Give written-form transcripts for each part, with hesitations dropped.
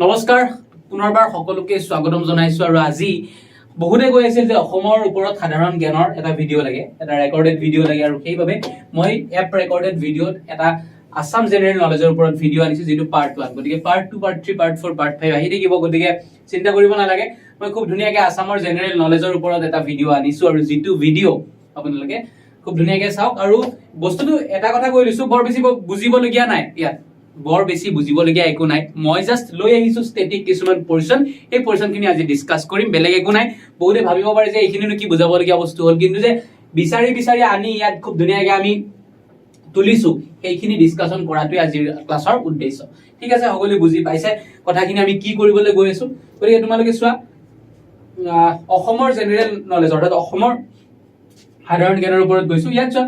নমস্কাৰ পুনৰবাৰ সকলোকে স্বাগতম জনাইছো আৰু আজি বহুতে কৈ আছিল যে অসমৰ ওপৰত সাধাৰণ জ্ঞানৰ এটা ভিডিঅ' লাগে এটা ৰেকৰ্ডেড ভিডিঅ' লাগে আৰু সেইভাবে মই এপ ৰেকৰ্ডেড ভিডিঅ'ত এটা আসাম জেনাৰেল নলেজৰ ওপৰত ভিডিঅ' আনিছো যেটো পাৰ্ট 1 গতিকে পাৰ্ট 2 পাৰ্ট 3 পাৰ্ট 4 পাৰ্ট 5 আহি থাকিব গতিকে চিন্তা কৰিব নালাগে মই খুব ধুনীয়াকৈ আসামৰ জেনাৰেল নলেজৰ ওপৰত এটা ভিডিঅ' আনিছো আৰু যেটো ভিডিঅ' আপোনালোকে খুব ধুনীয়াকৈ চাওক আৰু বস্তুটো এটা কথা কৈ লৈছো বৰ বেছি বুজিবলগীয়া নাই ইয়াত বৰ বেছি বুজিবলগীয়া একো নাই মই জাস্ট লৈ আহিছো ষ্টেটিক কিছুমান পজিশন এই পজিশনখিনি আজি ডিসকাস কৰিম বেলেগ একো নাই বহুতে ভাবিব পাৰে যে এইখিনিনো কি বুজাবলগীয়া বস্তু হ'ল কিন্তু যে বিচাৰি আনি ইয়াত খুব ধুনীয়াকৈ আমি তুলিছো এইখিনি ডিসকাশন কৰাটোই আজিৰ ক্লাছৰ উদ্দেশ্য ঠিক আছে সকলোৱে বুজি পাইছে কথাখিনি আমি কি কৰিবলৈ গৈ আছো গতিকে তোমালোকে চোৱা অসমৰ জেনাৰেল নলেজ অৰ্থাৎ অসমৰ সাধাৰণ জ্ঞানৰ ওপৰত গৈছো ইয়াত চোৱা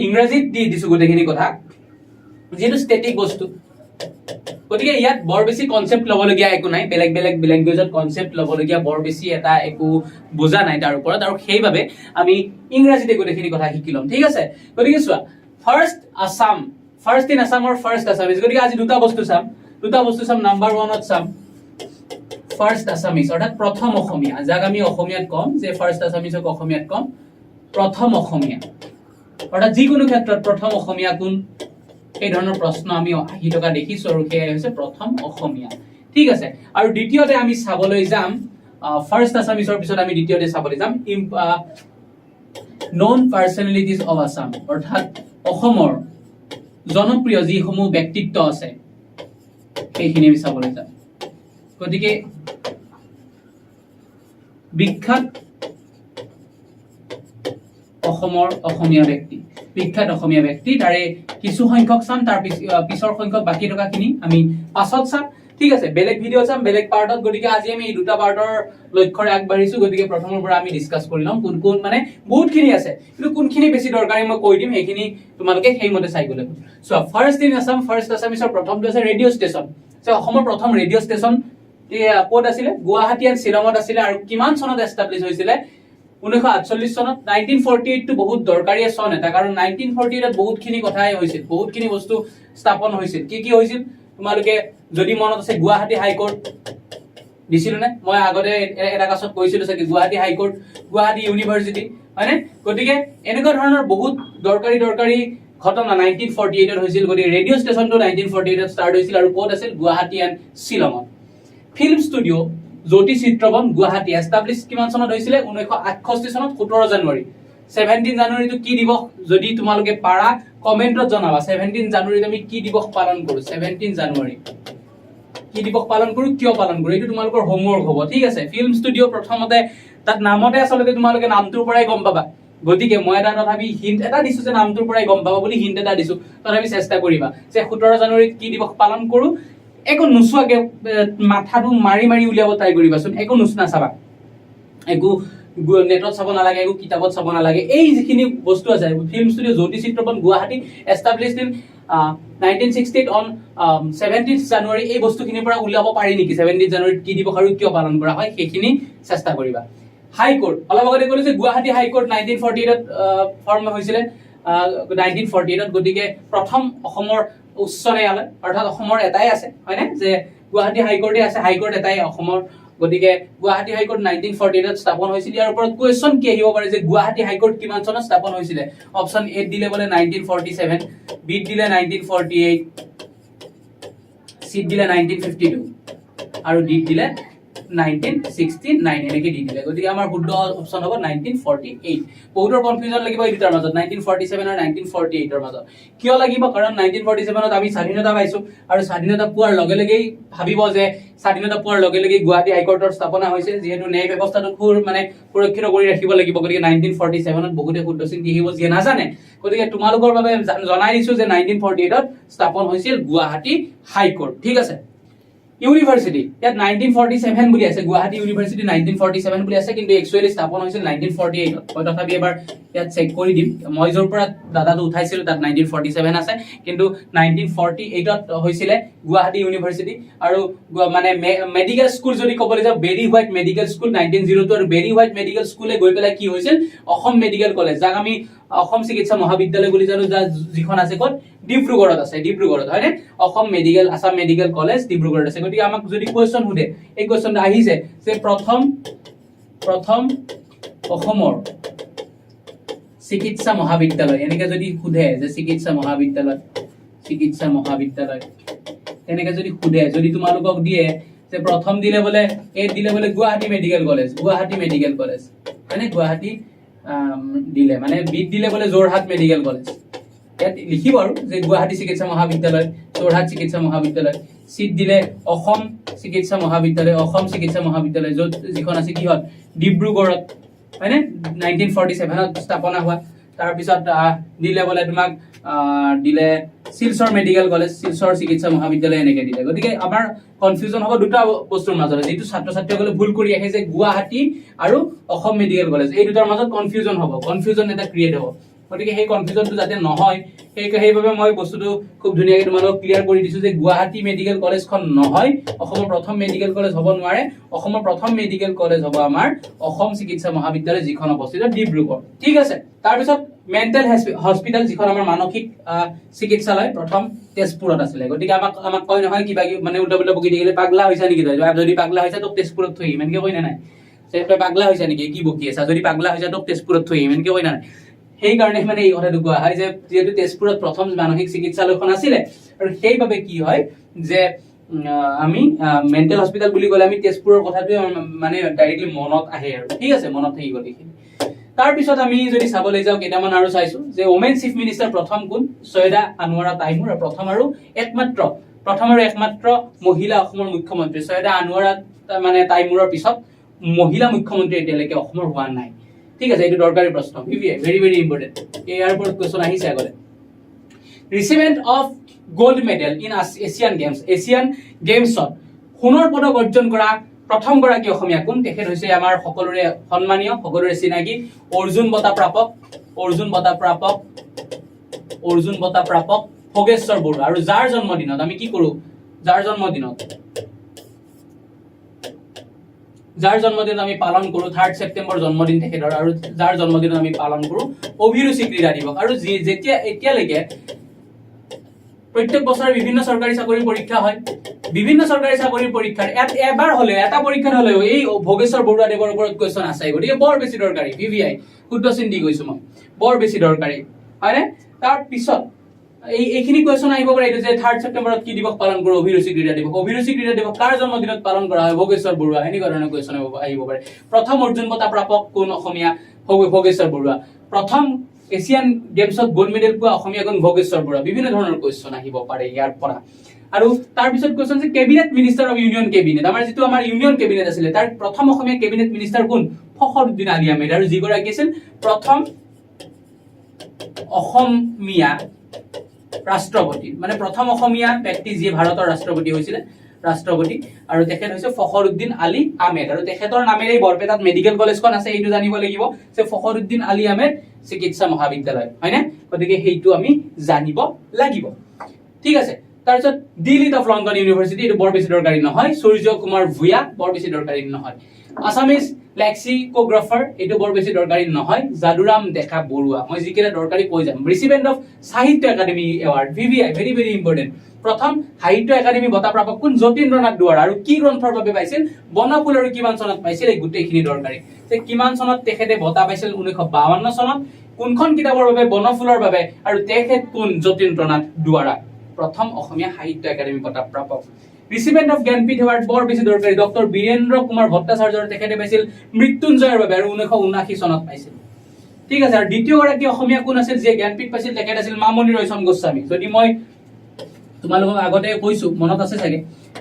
ইংৰাজীত দিছো গোটেইখিনি কথা যেটো স্ট্যাটিক বস্তু গতিকে ইয়াত বৰ বেছি কনসেপ্ট লবলগীয়া একো নাই বেলেগ ল্যাঙ্গুৱেজত কনসেপ্ট লবলগীয়া বৰ বেছি এটা একো বুজা নাই তাৰ ওপৰত আৰু সেইভাবে আমি ইংৰাজীতে গোটেইখিনি কথা শিকি লম ঠিক আছে গতিকে চোৱা ফাৰ্স্ট আসাম ফাৰ্স্ট ইন আসামৰ ফাৰ্স্ট আসামিজ গতিকে আজি দুটা বস্তু চাম নাম্বাৰ 1 ত চাম ফাৰ্স্ট আসামিজ অৰ্থাৎ প্ৰথম অসমীয়া যাক আমি অসমীয়াত কম যে ফাৰ্স্ট আসামিজক অসমীয়াত কম প্ৰথম অসমীয়া অৰ্থাৎ যিকোনো ক্ষেত্ৰত প্ৰথম অসমীয়া কোন এই ধৰণৰ প্ৰশ্ন আমি আহি থকা দেখিছো আৰু সেয়াই হৈছে প্ৰথম অসমীয়া ঠিক আছে আৰু দ্বিতীয়তে আমি চাবলৈ যাম ফাৰ্স্ট আসামিজৰ পিছত আমি দ্বিতীয়তে চাবলৈ যাম নন পাৰ্সনালিটিজ অফ আসাম অৰ্থাৎ অসমৰ জনপ্ৰিয় যিসমূহ ব্যক্তিত্ব আছে সেইখিনি আমি চাবলৈ যাম গতিকে বিখ্যাত অসমৰ অসমীয়া ব্যক্তি তাৰে কিছু সংখ্যক চাম তাৰ পিছৰ সংখ্যক বাকি টকাখিনি আমি পাছত চাম ঠিক আছে বেলেগ ভিডিঅ চাম বেলেগ পাৰ্টত গতিকে আজি আমি এই দুটা পাৰ্টৰ লক্ষ্যৰে আগবাঢ়িছো গতিকে প্ৰথমৰ পৰা আমি ডিসকাস কৰি লম কোন মানে বহুতখিনি আছে কিন্তু কোনখিনি বেছি দৰকাৰী মই কৈ দিম এইখিনি তোমালোকে সেইমতে চাই গলে so first in Assam first আসামিজৰ প্ৰথমটো আছে ৰেডিঅ' ষ্টেচন সো অসমৰ প্ৰথম ৰেডিঅ' ষ্টেচন ক'ত আছিলে গুৱাহাটী আৰু শ্বিলঙত আছিলে আৰু কিমান চনত এষ্টাব্লিছ হৈছিলে 1948 চনত 1948 টো বহুত দৰকাৰী চন এটা কাৰণ 1948 ত বহুতখিনি কথাই হৈছিল বহুতখিনি বস্তু স্থাপন হৈছিল কি হৈছিল তোমালোকে যদি মনত আছে গুৱাহাটী হাইকোৰ্ট দিছিল নে মই আগতে এটা কাছত কৈছিলো যে গুৱাহাটী হাইকোৰ্ট গুৱাহাটী ইউনিভাৰ্সিটি হয়নে গতিকে এনেকুৱা ধৰণৰ বহুত দৰকাৰী ঘটনা 1948 ত হৈছিল গতিকে ৰেডিঅ' ষ্টেচনটো 1948 ত ষ্টাৰ্ট হৈছিল আৰু ক'ত আছিল গুৱাহাটী এণ্ড শ্বিলঙত ফিল্ম ষ্টুডিঅ' জ্যোতি চিত্ৰবন গুৱাহাটী এষ্টাব্লিছ কিমান চনত হৈছিল 1968 চনত 17 জানুৱাৰী 17 জানুৱাৰীটো কি দিবস যদি তোমালোকে পাৰা কমেন্টত জনাবা 17 জানুৱাৰীত আমি কি দিবস পালন কৰো 17 জানুৱাৰী কি দিবস পালন কৰো কিয় পালন কৰো এইটো তোমালোকৰ হোমৱৰ্ক হ'ব ঠিক আছে ফিল্ম ষ্টুডিঅ' প্ৰথমতে তাত নামতে আচলতে তোমালোকে নামটোৰ পৰাই গম পাবা গতিকে মই এটা তথাপি হিন্ট এটা দিছো যে নামটোৰ পৰাই গম পাবা বুলি হিন্ট এটা দিছো তথাপি চেষ্টা কৰিবা যে 17 জানুৱাৰীত কি দিবস পালন কৰো একো নুচুৱাকে মাথাটো মাৰি উলিয়াব ট্ৰাই কৰিবাচোন একো নুচনা চাবা একো নেটত চাব নালাগে একো কিতাপত চাব নালাগে এই যিখিনি বস্তু আছে film studio' Jyoti Chitraban Guwahati established in 1968 on 17 জানুৱাৰী এই বস্তুখিনিৰ পৰা উলিয়াব পাৰি নেকি 17 জানুৱাৰীত কি দিবস আৰু কিয় পালন কৰা হয় সেইখিনি চেষ্টা কৰিবা হাইকোৰ্ট অলপ আগতে ক'লো যে গুৱাহাটী হাইকোৰ্ট 1948 ত ফৰ্ম হৈছিলে 1948 ত গতিকে প্ৰথম অসমৰ উচ্চ ন্যায়ালয় অৰ্থাৎ অসমৰ এটাই আছে হয়নে যে গুৱাহাটী হাইকোৰ্টে আছে হাইকোৰ্ট এটাই অসমৰ গতিকে গুৱাহাটী হাইকোৰ্ট 1948 ত স্থাপন হৈছিল ইয়াৰ ওপৰত কোৱেশ্চন কি আহিব পাৰে যে গুৱাহাটী হাইকোৰ্ট কিমান চনত স্থাপন হৈছিল অপচন এ দিলে বলে 1947 বি দিলে 1948 সি দিলে 1952 আৰু ডি দিলে 1969 এনেকে দি দিলে গতিকে আমাৰ শুদ্ধ অপচন হ'ব 1948 বহুতৰ কনফিউজন লাগিব এই দুটাৰ মাজত 1947 আৰু 1948 ৰ মাজত কিয় লাগিব কাৰণ 1947 ত আমি স্বাধীনতা পাইছো আৰু স্বাধীনতা পোৱাৰ লগে লগেই ভাবিব যে স্বাধীনতা পোৱাৰ লগে লগেই গুৱাহাটী হাইকোৰ্টৰ স্থাপনা হৈছে যিহেতু ন্যায় ব্যৱস্থাটো মানে সুৰক্ষিত কৰি ৰাখিব লাগিব গতিকে 1947 ত বহুতে শুদ্ধ চিন্তি আহিব যিয়ে নাজানে গতিকে তোমালোকৰ বাবে জনাই দিছো যে 1948 ত স্থাপন হৈছিল গুৱাহাটী হাইকোৰ্ট ঠিক আছে ইউনিভাৰ্সিটি ইয়াত 1947 বুলি আছে গুৱাহাটী ইউনিভাৰ্সিটি 1947 বুলি আছে কিন্তু একচুয়ালি স্থাপন হৈছিল 1948 ত মই তথাপি এবাৰ ইয়াত চেক কৰি দিম মই যৰ পৰা দাদাটো উঠাইছিল তাত 1947 আছে কিন্তু 1948 ত হৈছিল গুৱাহাটী ইউনিভাৰ্সিটি আৰু মানে মেডিকেল স্কুল যদি ক'বলৈ যাও বেৰি হোৱাইট মেডিকেল স্কুল 1902 আৰু বেৰি হোৱাইট মেডিকেল স্কুলে গৈ পেলাই কি হৈছিল অসম মেডিকেল কলেজ যাক আমি অসম চিকিৎসা মহাবিদ্যালয় বুলি জানো যিখন আছে ক'ত ডিব্ৰুগড়ত আছে, ডিব্ৰুগড়ত হয়নে? Assam medical, Assam medical college ডিব্ৰুগড়ত আছে। গতিকে আমাক যদি কোৱেশ্চন সুধে, এই কোৱেশ্চনটো আহিছে যে প্ৰথম অসমৰ চিকিৎসা মহাবিদ্যালয়, এনেকে যদি সুধে যে চিকিৎসা মহাবিদ্যালয় এনেকে যদি সুধে, যদি তোমালোকক দিয়ে যে প্ৰথম দিলে বোলে গুৱাহাটী মেডিকেল কলেজ হয়নে? গুৱাহাটী দিলে মানে বিত দিলে বোলে যোৰহাট মেডিকেল কলেজ, ইয়াত লিখিব আৰু যে গুৱাহাটী চিকিৎসা মহাবিদ্যালয়, যোৰহাট চিকিৎসা মহাবিদ্যালয়। চিট দিলে অসম চিকিৎসা মহাবিদ্যালয়, য'ত যিখন আছে কিহত? ডিব্ৰুগড়ত হয়নে? 1947ত স্থাপনা হোৱা। তাৰপিছত দিলে বোলে তোমাক দিলে শিলচৰ মেডিকেল কলেজ, শিলচৰ চিকিৎসা মহাবিদ্যালয় এনেকে দিলে। গতিকে আমাৰ কনফিউজন হ'ব দুটা বস্তুৰ মাজত, যিটো ছাত্ৰ ছাত্ৰীসকলে ভুল কৰি আহে যে গুৱাহাটী আৰু অসম মেডিকেল কলেজ, এই দুটাৰ মাজত কনফিউজন এটা ক্ৰিয়েট হ'ব। গতিকে সেই কনফিউজনটো যাতে নহয়, সেইবাবে মই বস্তুটো খুব ধুনীয়াকৈ তোমালোকক ক্লিয়াৰ কৰি দিছো যে গুৱাহাটী মেডিকেল কলেজখন নহয়, অসমৰ প্ৰথম মেডিকেল কলেজ হ'ব নোৱাৰে। অসমৰ প্ৰথম মেডিকেল কলেজ হ'ব আমাৰ অসম চিকিৎসা মহাবিদ্যালয়, যিখন অৱস্থিত ডিব্ৰুগড়। ঠিক আছে, তাৰপিছত মেণ্টেল হস্পিটেল, যিখন আমাৰ মানসিক চিকিৎসালয়, প্ৰথম তেজপুৰত আছিলে। গতিকে আমাক কয় নহয় কিবা মানে উল্টা পুল্টা বকি থাকিলে, পাগলা হৈছা নেকি তই? যদি পাগলা হৈছা তোক তেজপুৰত থৈ আহিম, এনেকে কয় নে নাই? তই পাগলা হৈছা নেকি, কি বকি আছা? যদি পাগলা হৈছা তোক তেজপুৰত থৈ আহিম, এনেকে কয় না নাই? সেইকাৰণে মানে এই কথাটো কোৱা হয় যে যিহেতু তেজপুৰত প্ৰথম মানসিক চিকিৎসালয়খন আছিলে, আৰু সেইবাবে কি হয় যে আমি মেণ্টেল হস্পিটেল বুলি ক'লে আমি তেজপুৰৰ কথাটোৱে মানে ডাইৰেক্টলি মনত আহে আৰু। ঠিক আছে, মনত থাকি গ'ল এইখিনি। তাৰপিছত আমি যদি চাবলৈ যাওঁ, কেইটামান আৰু চাইছো যে ওমেন চিফ মিনিষ্টাৰ প্ৰথম কোন? সৈয়দা আনোৱাৰা তাইমুৰ। আৰু প্ৰথম আৰু একমাত্ৰ মহিলা অসমৰ মুখ্যমন্ত্ৰী সৈয়দা আনোৱাৰা মানে তাইমুৰৰ পিছত মহিলা মুখ্যমন্ত্ৰী এতিয়ালৈকে অসমৰ হোৱা নাই। ঠিক আছে, এইটো দৰকাৰী প্ৰশ্ন, ভেৰি ভেৰি ইম্পৰ্টেণ্ট। ইয়াৰ ওপৰত কোৱেশ্চন আহিছে আগতে। Recipient of gold medal in Asian গেমছত সোণৰ পদক অৰ্জন কৰা প্ৰথম গৰাকী অসমীয়া কোন? তেখেত হৈছে আমাৰ সকলোৰে সন্মানীয়, সকলোৰে চিনাকি অৰ্জুন বঁটা প্ৰাপক ভোগেশ্বৰ বৰুৱা। আৰু যাৰ জন্মদিনত আমি কি কৰো? যাৰ জন্মদিন আমি পালন কৰো 3 ছেপ্টেম্বৰ জন্মদিন তেখেতৰ, আৰু যাৰ জন্মদিন আমি পালন কৰো অভিৰুচি ক্ৰীড়া দিৱস। আৰু যেতিয়া এতিয়ালৈকে প্ৰত্যেক বছৰে বিভিন্ন চৰকাৰী চাকৰিৰ পৰীক্ষা হয়, বিভিন্ন চৰকাৰী চাকৰিৰ পৰীক্ষাৰ এবাৰ হলে এটা পৰীক্ষাত হলেও এই ভোগেশ্বৰ বৰুৱা দেৱৰ ওপৰত কোৱেশ্চন আছে। গতিকে বৰ বেছি দৰকাৰী, VVI শুদ্ধ চিন দি গৈছো মই, বৰ বেছি দৰকাৰী হয়নে? তাৰ পিছত এইখিনি কোৱেশ্চন আহিব পাৰে, এইটো যে 3 ছেপ্টেম্বৰত কি দিৱস পালন কৰো? অভিৰুচি ক্ৰীড়া দিৱস কাৰ জন্মদিনত পালন কৰা হয়? ভোগেশ্বৰ বৰুৱা। এনেকুৱা ধৰণৰ কোৱেশ্চন আহিব পাৰে। প্ৰথম অৰ্জুন বঁটা প্ৰাপক কোন অসমীয়া? ভোগেশ্বৰ বৰুৱা। প্ৰথম এছিয়ান গেমছত গ'ল্ড মেডেল পোৱা অসমীয়া কোন? ভোগেশ্বৰ বৰুৱা। বিভিন্ন ধৰণৰ কোৱেশ্চন আহিব পাৰে ইয়াৰ পৰা। আৰু তাৰ পিছত কোৱেশ্চন যে cabinet minister of union cabinet, আমাৰ ইউনিয়ন কেবিনেট আছিলে, তাৰ প্ৰথম অসমীয়া কেবিনেট মিনিষ্টাৰ কোন? ফখৰুদ্দিন আলি আহমেদ। আৰু যিগৰাকী আছিল প্ৰথম অসমীয়া ৰাষ্ট্ৰপতি, মানে প্ৰথম অসমীয়া ব্যক্তি যিয়ে ভাৰতৰ ৰাষ্ট্ৰপতি হৈছিলে, আৰু তেখেত হৈছে ফখৰুদ্দিন আলি আহমেদ। আৰু তেখেতৰ নামেৰে বৰপেটাত মেডিকেল কলেজখন আছে, এইটো জানিব লাগিব যে ফখৰুদ্দিন আলি আহমেদ চিকিৎসা মহাবিদ্যালয়, হয়নে? গতিকে সেইটো আমি জানিব লাগিব। ঠিক আছে, তাৰপিছত দিল্লীত অফ লণ্ডন ইউনিভাৰ্চিটি, এইটো বৰ বেছি দৰকাৰী নহয়। সূৰ্য কুমাৰ ভূঞা, বৰ বেছি দৰকাৰী নহয়। আছামিজ লেক্সিকোগ্ৰাফাৰ, এইটো বৰ বেছি দৰকাৰী নহয়। যাদুৰাম ডেকা বৰুৱা, মই যিকেইটা দৰকাৰী কৈ যাম। ৰিচিপেণ্ট অফ সাহিত্য academy award, VVI very very important. প্ৰথম সাহিত্য একাডেমী বঁটা প্ৰাপক কোন? যতীন্দ্ৰনাথ দুৱৰা। আৰু কি গ্ৰন্থৰ বাবে পাইছিল? বনফুল। আৰু কিমান চনত পাইছিল? এই গোটেইখিনি দৰকাৰী। যে কিমান চনত তেখেতে বঁটা পাইছিল? 1952 চনত। কোনখন কিতাপৰ বাবে? বনফুলৰ বাবে। আৰু তেখেত কোন? যতীন্দ্ৰনাথ দুৱৰা, প্ৰথম অসমীয়া সাহিত্য একাডেমী বঁটা প্ৰাপক। ৰিচিপেণ্ট অফ জ্ঞানপীঠ এৱাৰ্ড, বৰ বেছি দৰকাৰী। ডক্টৰ বীৰেন্দ্ৰ কুমাৰ ভট্টাচাৰ্য, তেখেতে পাইছিল মৃত্যুঞ্জয়ৰ বাবে, আৰু 1979 চনত পাইছিল। ঠিক আছে, আৰু দ্বিতীয় গৰাকী অসমীয়া কোন আছিল যিয়ে জ্ঞানপীঠ পাইছিল? তেখেত আছিল মামণি ৰয়চম গোস্বামী। যদি মই তোমালোকক আগতে কৈছো, মনত আছে চাগে,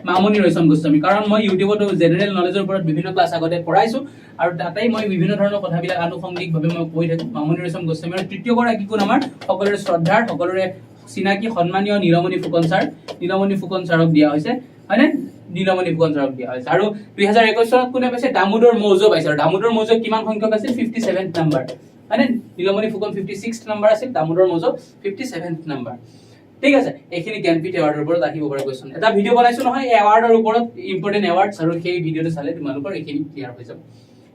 মামণি ৰয়চম গোস্বামী, কাৰণ মই ইউটিউবতো জেনেৰেল নলেজৰ ওপৰত বিভিন্ন ক্লাছ আগতে কৰাইছো, আৰু তাতেই মই বিভিন্ন ধৰণৰ কথাবিলাক আনুষংগিকভাৱে মই কৈ থাকো। মামণি ৰয়চম গোস্বামী। আৰু তৃতীয় গৰাকী কোন? আমাৰ সকলোৰে শ্ৰদ্ধাৰ, সকলোৰে চিনাকি সন্মানীয় নীলমণি ফুকন ছাৰক দিয়া হৈছে, হয়নে? নীলমণি ফুকন ছাৰক দিয়া হৈছে। আৰু 2021 চনত কোনে পাইছে? দামোদৰ মৌজো পাইছে। আৰু দামোদৰ মৌজো কিমান সংখ্যক আছিল? 57 নম্বৰ, হয়নে? নীলমণি ফুকন 56 নম্বৰ আছিল, দামোদৰ মৌজো 57 নম্বৰ। ঠিক আছে, এইখিনি জ্ঞানপীঠ এৱাৰ্ডৰ ওপৰত আহিব পাৰে কোৱেশ্চন। এটা ভিডিঅ' বনাইছো নহয় এৱাৰ্ডৰ ওপৰত, ইম্পৰ্টেণ্ট এৱাৰ্ডছ, আৰু সেই ভিডিঅ'টো চালে তোমালোকৰ এইখিনি ক্লিয়াৰ হৈ যাব।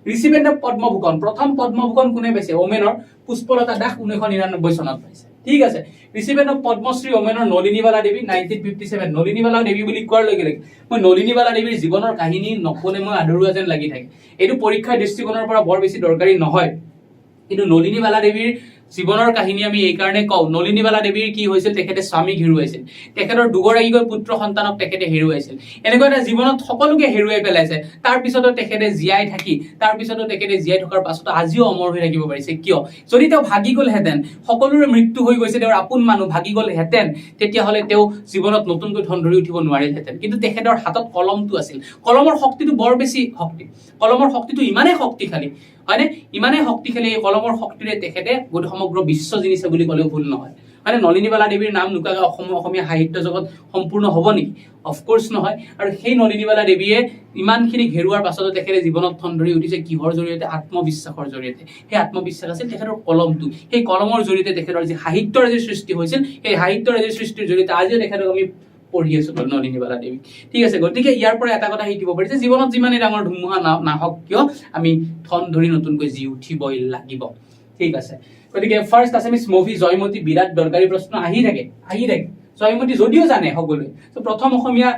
ৰিচিপেণ্ট অফ পদ্মভূষণ, প্ৰথম পদ্মভূষণ কোনে পাইছে? ওমেনৰ পুষ্পলতা দাস 1999 চনত পাইছে। ঠিক আছে ৰিচিপেণ্ট অফ পদ্মশ্ৰী ওমেনৰ নলিনীবালা দেৱী 1957 নলিনীবালা দেৱী বুলি কোৱাৰ লগে লগে মই নলিনীবালা দেৱীৰ জীৱনৰ কাহিনী নকলে মই আধৰুৱা যেন লাগি থাকে এইটো পৰীক্ষাৰ দৃষ্টিকোণৰ পৰা বৰ বেছি দৰকাৰী নহয় কিন্তু নলিনীবালা দেৱীৰ জীৱনৰ কাহিনী আমি এই কাৰণে কওঁ নলিনীবালা দেৱীৰ কি হৈছিল তেখেতে স্বামীক হেৰুৱাইছিল তেখেতৰ দুগৰাকীকৈ পুত্ৰ সন্তানক তেখেতে হেৰুৱাইছিল এনেকুৱা এটা জীৱনত সকলোকে হেৰুৱাই পেলাইছে তাৰ পিছতো তেখেতে জীয়াই থাকি তাৰ পিছতো তেখেতে জীয়াই থকাৰ পাছতো আজিও অমৰ হৈ থাকিব পাৰিছে কিয় যদি তেওঁ ভাগি গ'লহেঁতেন সকলোৰে মৃত্যু হৈ গৈছে তেওঁৰ আপোন মানুহ ভাগি গ'লহেঁতেন তেতিয়াহ'লে তেওঁ জীৱনত নতুনকৈ ধন ধৰি উঠিব নোৱাৰিলহেঁতেন কিন্তু তেখেতৰ হাতত কলমটো আছিল কলমৰ শক্তিটো বৰ বেছি শক্তি কলমৰ শক্তিটো ইমানেই শক্তিশালী হয়নে ইমানেই শক্তিশালী এই কলমৰ শক্তিৰে তেখেতে গোটেই সমগ্ৰ বিশ্ব জিনিছে বুলি ক'লেও ভুল নহয় মানে নলিনীবালা দেৱীৰ নাম নোকোৱাকৈ অসমীয়া সাহিত্য জগত সম্পূৰ্ণ হ'ব নেকি অফক'ৰ্চ নহয় আৰু সেই নলিনীবালা দেৱীয়ে ইমানখিনি হেৰুৱাৰ পাছতো তেখেতে জীৱনত থন ধৰি উঠিছে কিহৰ জৰিয়তে আত্মবিশ্বাসৰ জৰিয়তে সেই আত্মবিশ্বাস আছিল তেখেতৰ কলমটো সেই কলমৰ জৰিয়তে তেখেতৰ যি সাহিত্যৰ যি সৃষ্টি হৈছিল সেই সাহিত্যৰ যি সৃষ্টিৰ জৰিয়তে আজিও তেখেতক আমি পঢ়ি আছো নলিনীবালা দেৱী ঠিক আছে গতিকে ইয়াৰ পৰা এটা কথা শিকিব পাৰি যে জীৱনত যিমানেই ডাঙৰ ধুমুহা নাহক কিয় আমি থন ধৰি নতুনকৈ জি উঠিবই লাগিব ঠিক আছে গতিকে ফাৰ্ষ্ট আছামিজ মুভি জয়মতী বিৰাট দৰকাৰী প্ৰশ্ন আহি থাকে জয়মতী যদিও জানে সকলোৱে তো প্ৰথম অসমীয়া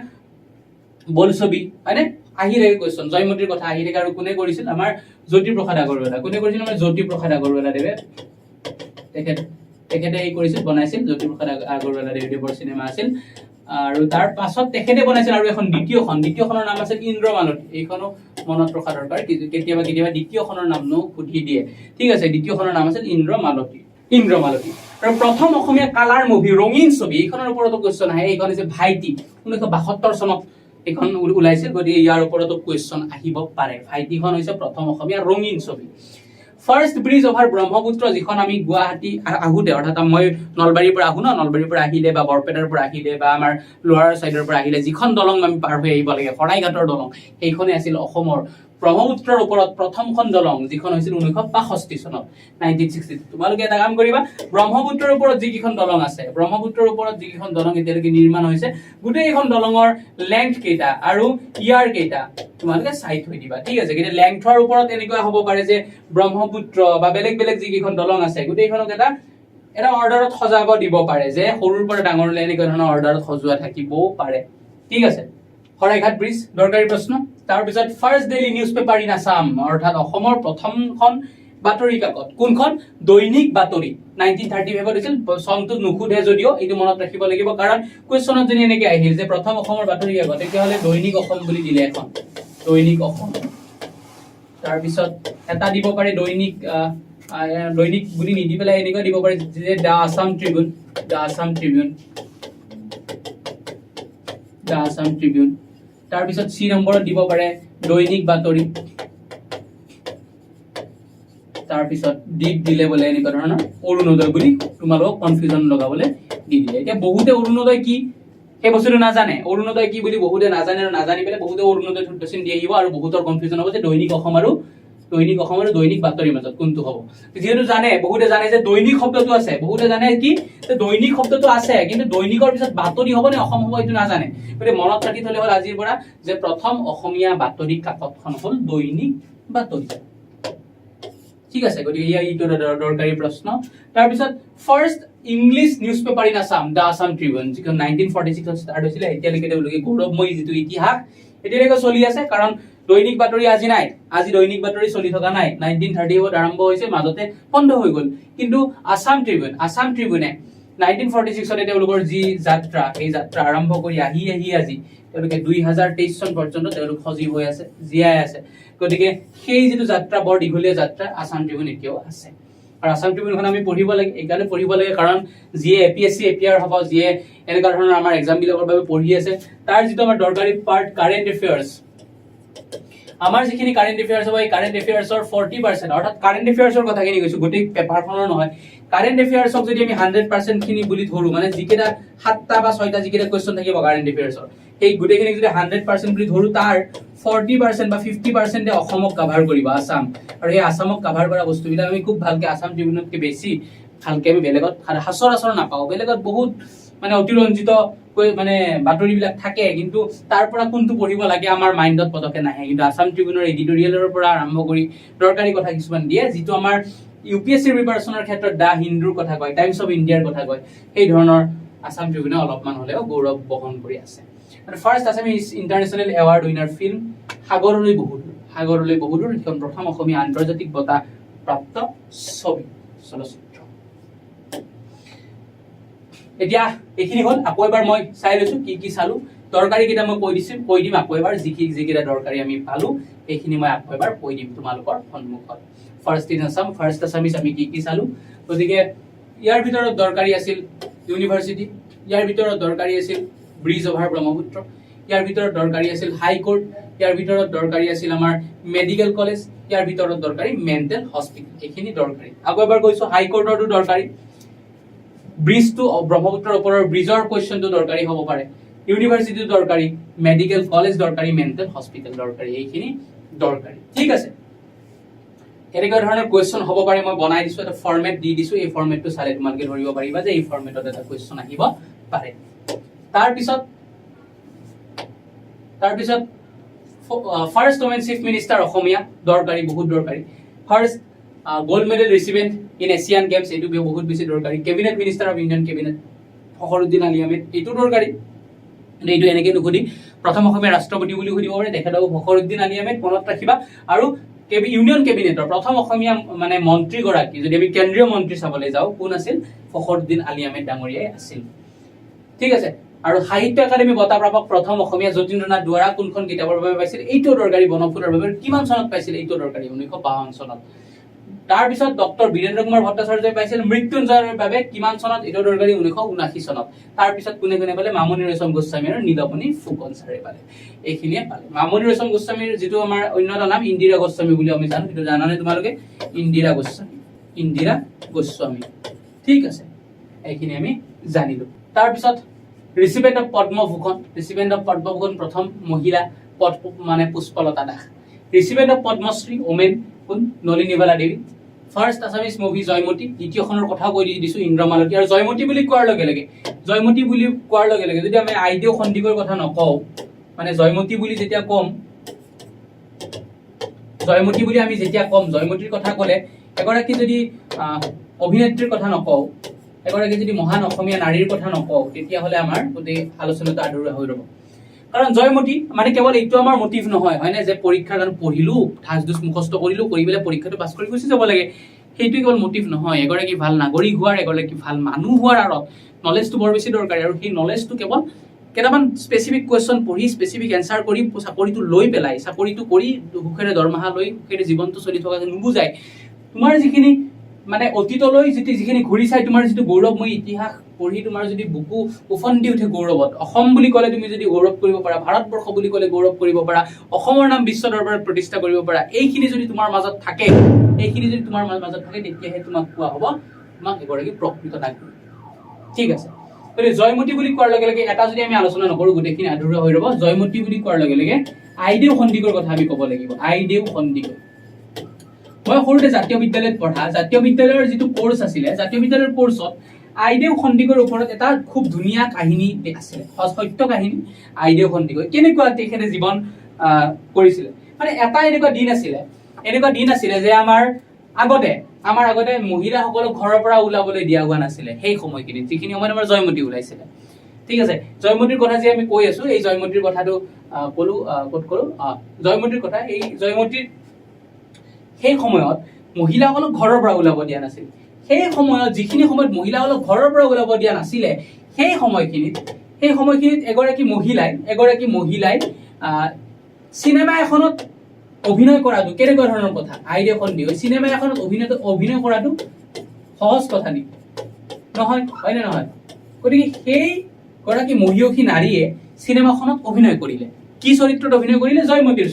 বোলছবি হয়নে আহি থাকে কোৱেশ্চন জয়মতীৰ কথা আহি থাকে আৰু কোনে কৰিছিল আমাৰ জ্যোতিপ্ৰসাদ আগৰৱালা কোনে কৰিছিল আমাৰ জ্যোতিপ্ৰসাদ আগৰৱালা দেৱে তেখেতে এই কৰিছিল বনাইছিল জ্যোতিপ্ৰসাদ আগৰৱালা দেৱৰ চিনেমা আছিল আৰু তাৰ পাছত তেখেতে বনাইছিল আৰু এখন দ্বিতীয়খনৰ নাম আছিল ইন্দ্ৰমালতী এইখনো মনত ৰখা দৰকাৰ কেতিয়াবা দ্বিতীয়খনৰ নামনো সুধি দিয়ে ঠিক আছে দ্বিতীয়খনৰ নাম আছিল ইন্দ্ৰমালতী আৰু প্ৰথম অসমীয়া কালাৰ মুভি ৰঙীন ছবি এইখনৰ ওপৰতো কোৱেশ্চন আহে এইখন হৈছে ভাইটি 1972 চনত এইখন ওলাইছিল গতিকে ইয়াৰ ওপৰতো কোৱেশ্চন আহিব পাৰে ভাইটিখন হৈছে প্ৰথম অসমীয়া ৰঙীন ছবি ফাৰ্ষ্ট ব্ৰিজ অভাৰ ব্ৰহ্মপুত্ৰ যিখন আমি গুৱাহাটী আহোতে অৰ্থাৎ মই নলবাৰীৰ পৰা আহো নলবাৰীৰ পৰা আহিলে বা বৰপেটাৰ পৰা আহিলে বা আমাৰ লোৱাৰ চাইডৰ পৰা আহিলে যিখন দলং আমি পাৰ হৈ আহিব লাগে শৰাইঘাটৰ দলং সেইখনে আছিল অসমৰ ব্ৰহ্মপুত্ৰৰ ওপৰত প্ৰথমখন দলং যিখন হৈছিল 1965 চনত 1962 তোমালোকে এটা কাম কৰিবা ব্ৰহ্মপুত্ৰৰ ওপৰত যিকেইখন দলং আছে ব্ৰহ্মপুত্ৰৰ ওপৰত যিকেইখন দলং এতিয়ালৈকে নিৰ্মাণ হৈছে গোটেইখন দলঙৰ লেংথ কেইটা আৰু ইয়াৰ কেইটা তোমালোকে চাই থৈ দিবা ঠিক আছে কিন্তু লেংথৰ ওপৰত এনেকুৱা হ'ব পাৰে যে ব্ৰহ্মপুত্ৰ বা বেলেগ যিকেইখন দলং আছে গোটেইখনক এটা অৰ্ডাৰত সজাব দিব পাৰে যে সৰুৰ পৰা ডাঙৰলৈ এনেকুৱা ধৰণৰ অৰ্ডাৰত সজোৱা থাকিবও পাৰে ঠিক আছে শৰাইঘাট ব্ৰিজ দৰকাৰী প্ৰশ্ন তাৰপিছত first daily news paper in Assam অৰ্থাৎ অসমৰ প্ৰথমখন বাতৰি কাকত কোনখন দৈনিক বাতৰি 1935 হৈছিল চনটো নুখুধে যদিও এইটো মনত ৰাখিব লাগিব কাৰণ কোৱেশ্চনত যদি এনেকৈ আহিল যে প্ৰথম অসমৰ বাতৰি কাকত তেতিয়াহ'লে দৈনিক অসম বুলি দিলে এখন দৈনিক অসম তাৰপিছত এটা দিব পাৰে দৈনিক বুলি নিদি পেলাই এনেকুৱা দিব পাৰে যে দা আছাম ট্ৰিবিউন তাৰপিছত সি নম্বৰত দিব পাৰে দৈনিক বাতৰি তাৰপিছত দ্বীপ দিলে বোলে এনেকুৱা ধৰণৰ অৰুণোদয় বুলি তোমালোকক কনফিউজন লগাবলৈ দি দিলে এতিয়া বহুতে অৰুণোদয় কি সেই বস্তুটো নাজানে অৰুণোদয় কি বুলি বহুতে নাজানে আৰু নাজানি পেলাই বহুতে অৰুণোদয় থুটচিন দি আহিব আৰু বহুতৰ কনফিউজন হ'ব যে দৈনিক অসম আৰু দৈনিক বাতৰিৰ মাজত কোনটো হ'ব যিহেতু জানে বহুতে জানে যে দৈনিক শব্দটো আছে বহুতে জানে কি যে দৈনিক শব্দটো আছে কিন্তু দৈনিকৰ পিছত বাতৰি হ'ব নে অসম হ'ব এইটো নাজানে গতিকে মনত ৰাখি থলে হ'ল আজিৰ পৰা যে প্ৰথম অসমীয়া বাতৰি কাকতখন হ'ল দৈনিক বাতৰি ঠিক আছে গতিকে এইটো দৰকাৰী প্ৰশ্ন তাৰপিছত first English news paper in Assam the Assam Tribune যিখন 1946 ষ্টাৰ্ট হৈছিলে এতিয়ালৈকে তেওঁলোকে গৌৰৱময়ী যিটো ইতিহাস এতিয়ালৈকে চলি আছে কাৰণ দৈনিক বাতৰি আজি দৈনিক বাতৰি চলি থকা নাই 1930 আৰম্ভ হৈছে মাজতে বন্ধ হৈ গ'ল কিন্তু আছাম ট্ৰিবিউনে 1946 তেওঁলোকৰ যি যাত্ৰা এই যাত্ৰা আৰম্ভ কৰি আহি আজি তেওঁলোকে 2023 চন পৰ্যন্ত তেওঁলোক সজীৱ হৈ আছে জীয়াই আছে গতিকে সেই যিটো যাত্ৰা বৰ দীঘলীয়া যাত্ৰা আছাম ট্ৰিবিউন এতিয়াও আছে আৰু আছাম ট্ৰিবিউনখন আমি পঢ়িব লাগে এইকাৰণে পঢ়িব লাগে কাৰণ যিয়ে APSC APR হ'ব যিয়ে এনেকুৱা ধৰণৰ আমাৰ এক্সাম বিলাকৰ বাবে পঢ়ি আছে তাৰ যিটো আমাৰ দৰকাৰী পাৰ্ট কাৰেণ্ট এফেয়াৰ্ছ আমাৰ যিখিনি কাৰেণ্ট এফেয়াৰ্ছ হ'ব এই কাৰেণ্ট এফেয়াৰ্ছৰ 40% অৰ্থাৎ কাৰেণ্ট এফেয়াৰ্ছৰ কথাখিনি কৈছো গোটেই পেপাৰখনৰ নহয় কাৰেণ্ট এফেয়াৰ্ছক যদি আমি 100% খিনি বুলি ধৰো মানে যিকেইটা 7টা বা 6টা যিকেইটা কোৱেশ্চন থাকিব কাৰেণ্ট এফেয়াৰ্ছৰ এই গোটেইখিনি যদি 100% বুলি ধৰো তাৰ 40% বা 50% অসমক কভাৰ কৰিব আছাম আৰু এই আছামক কভাৰ কৰা বস্তুবিলাক আমি খুব ভালকে আছাম ট্ৰিবিউনতকৈ বেছি ভালকে আমি বেলেগত সচৰাচৰ নাপাওঁ বেলেগত বহুত মানে অতিৰঞ্জিত মানে বাতৰিবিলাক থাকে কিন্তু তাৰ পৰা কোনটো পঢ়িব লাগে আমাৰ মাইণ্ডত পতকে নাহে কিন্তু আছাম ট্ৰিবিউনৰ এডিটৰিয়েলৰ পৰা আৰম্ভ কৰি দৰকাৰী কথা কিছুমান দিয়ে যিটো আমাৰ UPSC প্ৰিপাৰেচনৰ ক্ষেত্ৰত দা হিন্দুৰ কথা কয়, টাইমছ অফ ইণ্ডিয়াৰ কথা কয়, সেই ধৰণৰ আছাম ট্ৰিবিউনে অলপমান হ'লেও গৌৰৱ বহন কৰি আছে। আৰু first Assamese international award winner film সাগৰলৈ বহুদূৰ, সাগৰলৈ বহুদূৰ এখন প্ৰথম অসমীয়া আন্তৰ্জাতিক বঁটা প্ৰাপ্ত ছবি চলচ্চিত্ৰ। এতিয়া এইখিনি হ'ল, আকৌ এবাৰ মই চাই লৈছো কি কি চালো, দৰকাৰী কেইটা মই কৈ দিম আকৌ এবাৰ, যিকেইটা দৰকাৰী আমি পালো সেইখিনি মই আকৌ এবাৰ কৈ দিম তোমালোকৰ সন্মুখত। First in Assam, first Assamese আমি কি চালো, গতিকে ইয়াৰ ভিতৰত দৰকাৰী আছিল ইউনিভাৰ্চিটি, ইয়াৰ ভিতৰত দৰকাৰী আছিল ব্ৰিজ অভাৰ ব্ৰহ্মপুত্ৰ, ইয়াৰ ভিতৰত দৰকাৰী আছিল হাই কোৰ্ট, ইয়াৰ ভিতৰত দৰকাৰী আছিল আমাৰ মেডিকেল কলেজ, ইয়াৰ ভিতৰত দৰকাৰী মেণ্টেল হস্পিটেল, এইখিনি দৰকাৰী। আকৌ এবাৰ কৈছো হাই কোৰ্টৰটো দৰকাৰী, ব্ৰিজটো ব্ৰহ্মপুত্ৰৰ ওপৰৰ ব্ৰিজৰ কুৱেশ্যনটো দৰকাৰী হ'ব পাৰে, ইউনিভাৰ্চিটিটো দৰকাৰী, মেডিকেল কলেজ দৰকাৰী, মেণ্টেল হস্পিটেল দৰকাৰী, এইখিনি দৰকাৰী। ঠিক আছে, এনেকুৱা ধৰণৰ কুৱেশ্যন হ'ব পাৰে, মই বনাই দিছো, এটা ফৰ্মেট দি দিছো, এই ফৰ্মেটটো চালে তোমালোকে ধৰিব পাৰিবা যে এই ফৰ্মেটত এটা কুৱেশ্যন আহিব পাৰে। তাৰপিছত ফাৰ্ষ্ট ওমেন চিফ মিনিষ্টাৰ অসমীয়া দৰকাৰী, বহুত দৰকাৰী। First gold medal recipient in Asian games, এইটো বহুত বেছি দৰকাৰী। Cabinet minister of Indian cabinet Fakhruddin Ali Ahmed, এইটো দৰকাৰী। এইটো এনেকে নুসুধি প্ৰথম অসমীয়া ৰাষ্ট্ৰপতি বুলি সুধিব পাৰে, তেখেতক ফখৰুদ্দিন আলী আহমেদ মনত ৰাখিবা। আৰু ইউনিয়ন কেবিনেটৰ প্ৰথম অসমীয়া মানে মন্ত্ৰীগৰাকী, যদি আমি কেন্দ্ৰীয় মন্ত্ৰী চাবলৈ যাওঁ, কোন আছিল? ফখৰুদ্দিন আলী আহমেদ ডাঙৰীয়াই আছিল। ঠিক আছে, আৰু সাহিত্য একাডেমী বঁটা প্ৰাপক প্ৰথম অসমীয়া যতীন্দ্ৰনাথ দুৱৰা কোনখন কিতাপৰ বাবে পাইছিল? এইটো দৰকাৰী। বনফুলৰ বাবে কিমান চনত পাইছিল? এইটো দৰকাৰী, 1952 চনত। তাৰপিছত ডক্টৰ বীৰেন্দ্ৰ কুমাৰ ভট্টাচাৰ্যই পাইছিল মৃত্যুঞ্জয়ৰ বাবে কিমান চনত? এইটো দৰকাৰী, 1979 চনত। তাৰপিছত কোনে কোনে পালে? মামণি ৰয়ছম গোস্বামী আৰু নীলমণি ফুকন ছাৰে পালে, এইখিনিয়ে পালে। মামণি ৰয়ছম গোস্বামীৰ যিটো আমাৰ অন্য এটা নাম ইন্দিৰা গোস্বামী বুলি আমি জানো, সেইটো জানানে তোমালোকে? ইন্দিৰা গোস্বামী। ঠিক আছে, এইখিনি আমি জানিলো। তাৰপিছত ৰিচিপেণ্ট অফ পদ্মভূষণ, প্ৰথম মহিলা মানে Pushpalata Das. Recipient of Padma Shri women কোন? Nalinibala Devi. First Assamese movie Joymoti, দ্বিতীয়খনৰ কথা কৈ দিছো ইন্দ্ৰমালতী। আৰু জয়মতী বুলি কোৱাৰ লগে লগে যদি আমি আইদেউ সন্দিকৈৰ কথা নকওঁ, মানে জয়মতী বুলি আমি যেতিয়া কম, জয়মতীৰ কথা ক'লে এগৰাকী যদি অভিনেত্ৰীৰ কথা নকওঁ, এগৰাকী যদি মহান অসমীয়া নাৰীৰ কথা নকওঁ, তেতিয়াহ'লে আমাৰ গোটেই আলোচনাটো আধৰুৱা হৈ ৰ'ব। কাৰণ জয়মতী মানে কেৱল এইটো আমাৰ মটিভ নহয়, হয়নে, যে পৰীক্ষাৰ কাৰণে পঢ়িলো, ঠাচ ধুচ মুখস্থ কৰিলো, কৰি পেলাই পৰীক্ষাটো পাছ কৰি গুচি যাব লাগে, সেইটো কেৱল মটিভ নহয়। এগৰাকী ভাল নাগৰিক হোৱাৰ, এগৰাকী ভাল মানুহ হোৱাৰ আঁৰত নলেজটো বৰ বেছি দৰকাৰী। আৰু সেই নলেজটো কেৱল কেইটামান স্পেচিফিক কুৱেশ্যন পঢ়ি, স্পেচিফিক এনচাৰ কৰি চাকৰিটো লৈ পেলাই, চাকৰিটো কৰি সুখেৰে দৰমহা লৈ সুখেৰে জীৱনটো চলি থকা নুবুজায়। তোমাৰ যিখিনি মানে অতীতলৈ যিখিনি ঘূৰি চাই তোমাৰ যিটো গৌৰৱময়ী ইতিহাস পঢ়ি তোমাৰ যদি বুকু উফন্দি উঠে গৌৰৱত, অসম বুলি ক'লে তুমি যদি গৌৰৱ কৰিব পাৰা, ভাৰতবৰ্ষ বুলি ক'লে গৌৰৱ কৰিব পাৰা, অসমৰ নাম বিশ্ব দৰবাৰত প্ৰতিষ্ঠা কৰিব পাৰা, এইখিনি যদি তোমাৰ মাজত থাকে, তেতিয়াহে তোমাক কোৱা হ'ব তোমাক এগৰাকী প্ৰকৃত নাগৰিক। ঠিক আছে, গতিকে জয়মতী বুলি কোৱাৰ লগে লগে এটা যদি আমি আলোচনা নকৰো, গোটেইখিনি আধৰুৱা হৈ ৰ'ব। জয়মতী বুলি কোৱাৰ লগে লগে আইদেউ সন্দিকৈৰ কথা আমি ক'ব লাগিব। আইদেউ সন্দিকৈ, মই সৰুতে জাতীয় বিদ্যালয়ত পঢ়া, জাতীয় বিদ্যালয়ৰ যিটো কোৰ্চ আছিলে, জাতীয় বিদ্যালয়ৰ কোৰ্চত আইদেউ সন্দিকৈৰ ওপৰত এটা খুব ধুনীয়া কাহিনী আছিলে, সত্য কাহিনী। আইদেউ সন্দিকৈ কেনেকুৱা তেখেতে জীৱন কৰিছিলে, মানে এটা এনেকুৱা দিন আছিলে যে আমাৰ আগতে মহিলাসকলক ঘৰৰ পৰা ওলাবলৈ দিয়া হোৱা নাছিলে। সেই সময়খিনিত, যিখিনি সময়ত আমাৰ জয়মতী ওলাইছিলে। ঠিক আছে, জয়মতীৰ কথা যে আমি কৈ আছো, এই জয়মতীৰ কথাটো জয়মতীৰ কথা, এই জয়মতীৰ সেই সময়ত মহিলাসকলক ঘৰৰ পৰা ওলাব দিয়া নাছিল। সেই সময়ত যিখিনি সময়ত মহিলাসকলক ঘৰৰ পৰা ওলাব দিয়া নাছিলে, সেই সময়খিনিত এগৰাকী মহিলাই চিনেমা এখনত অভিনয় কৰাটো কেনেকুৱা ধৰণৰ কথা? আইদেউ সন্দিকৈ চিনেমা এখনত অভিনয় কৰাটো সহজ কথা নেকি? নহয়, হয় নে নহয়? গতিকে সেই গৰাকী মহিয়সী নাৰীয়ে চিনেমাখনত অভিনয় কৰিলে। কি চৰিত্ৰত অভিনয় কৰিলে? জয়মতীৰ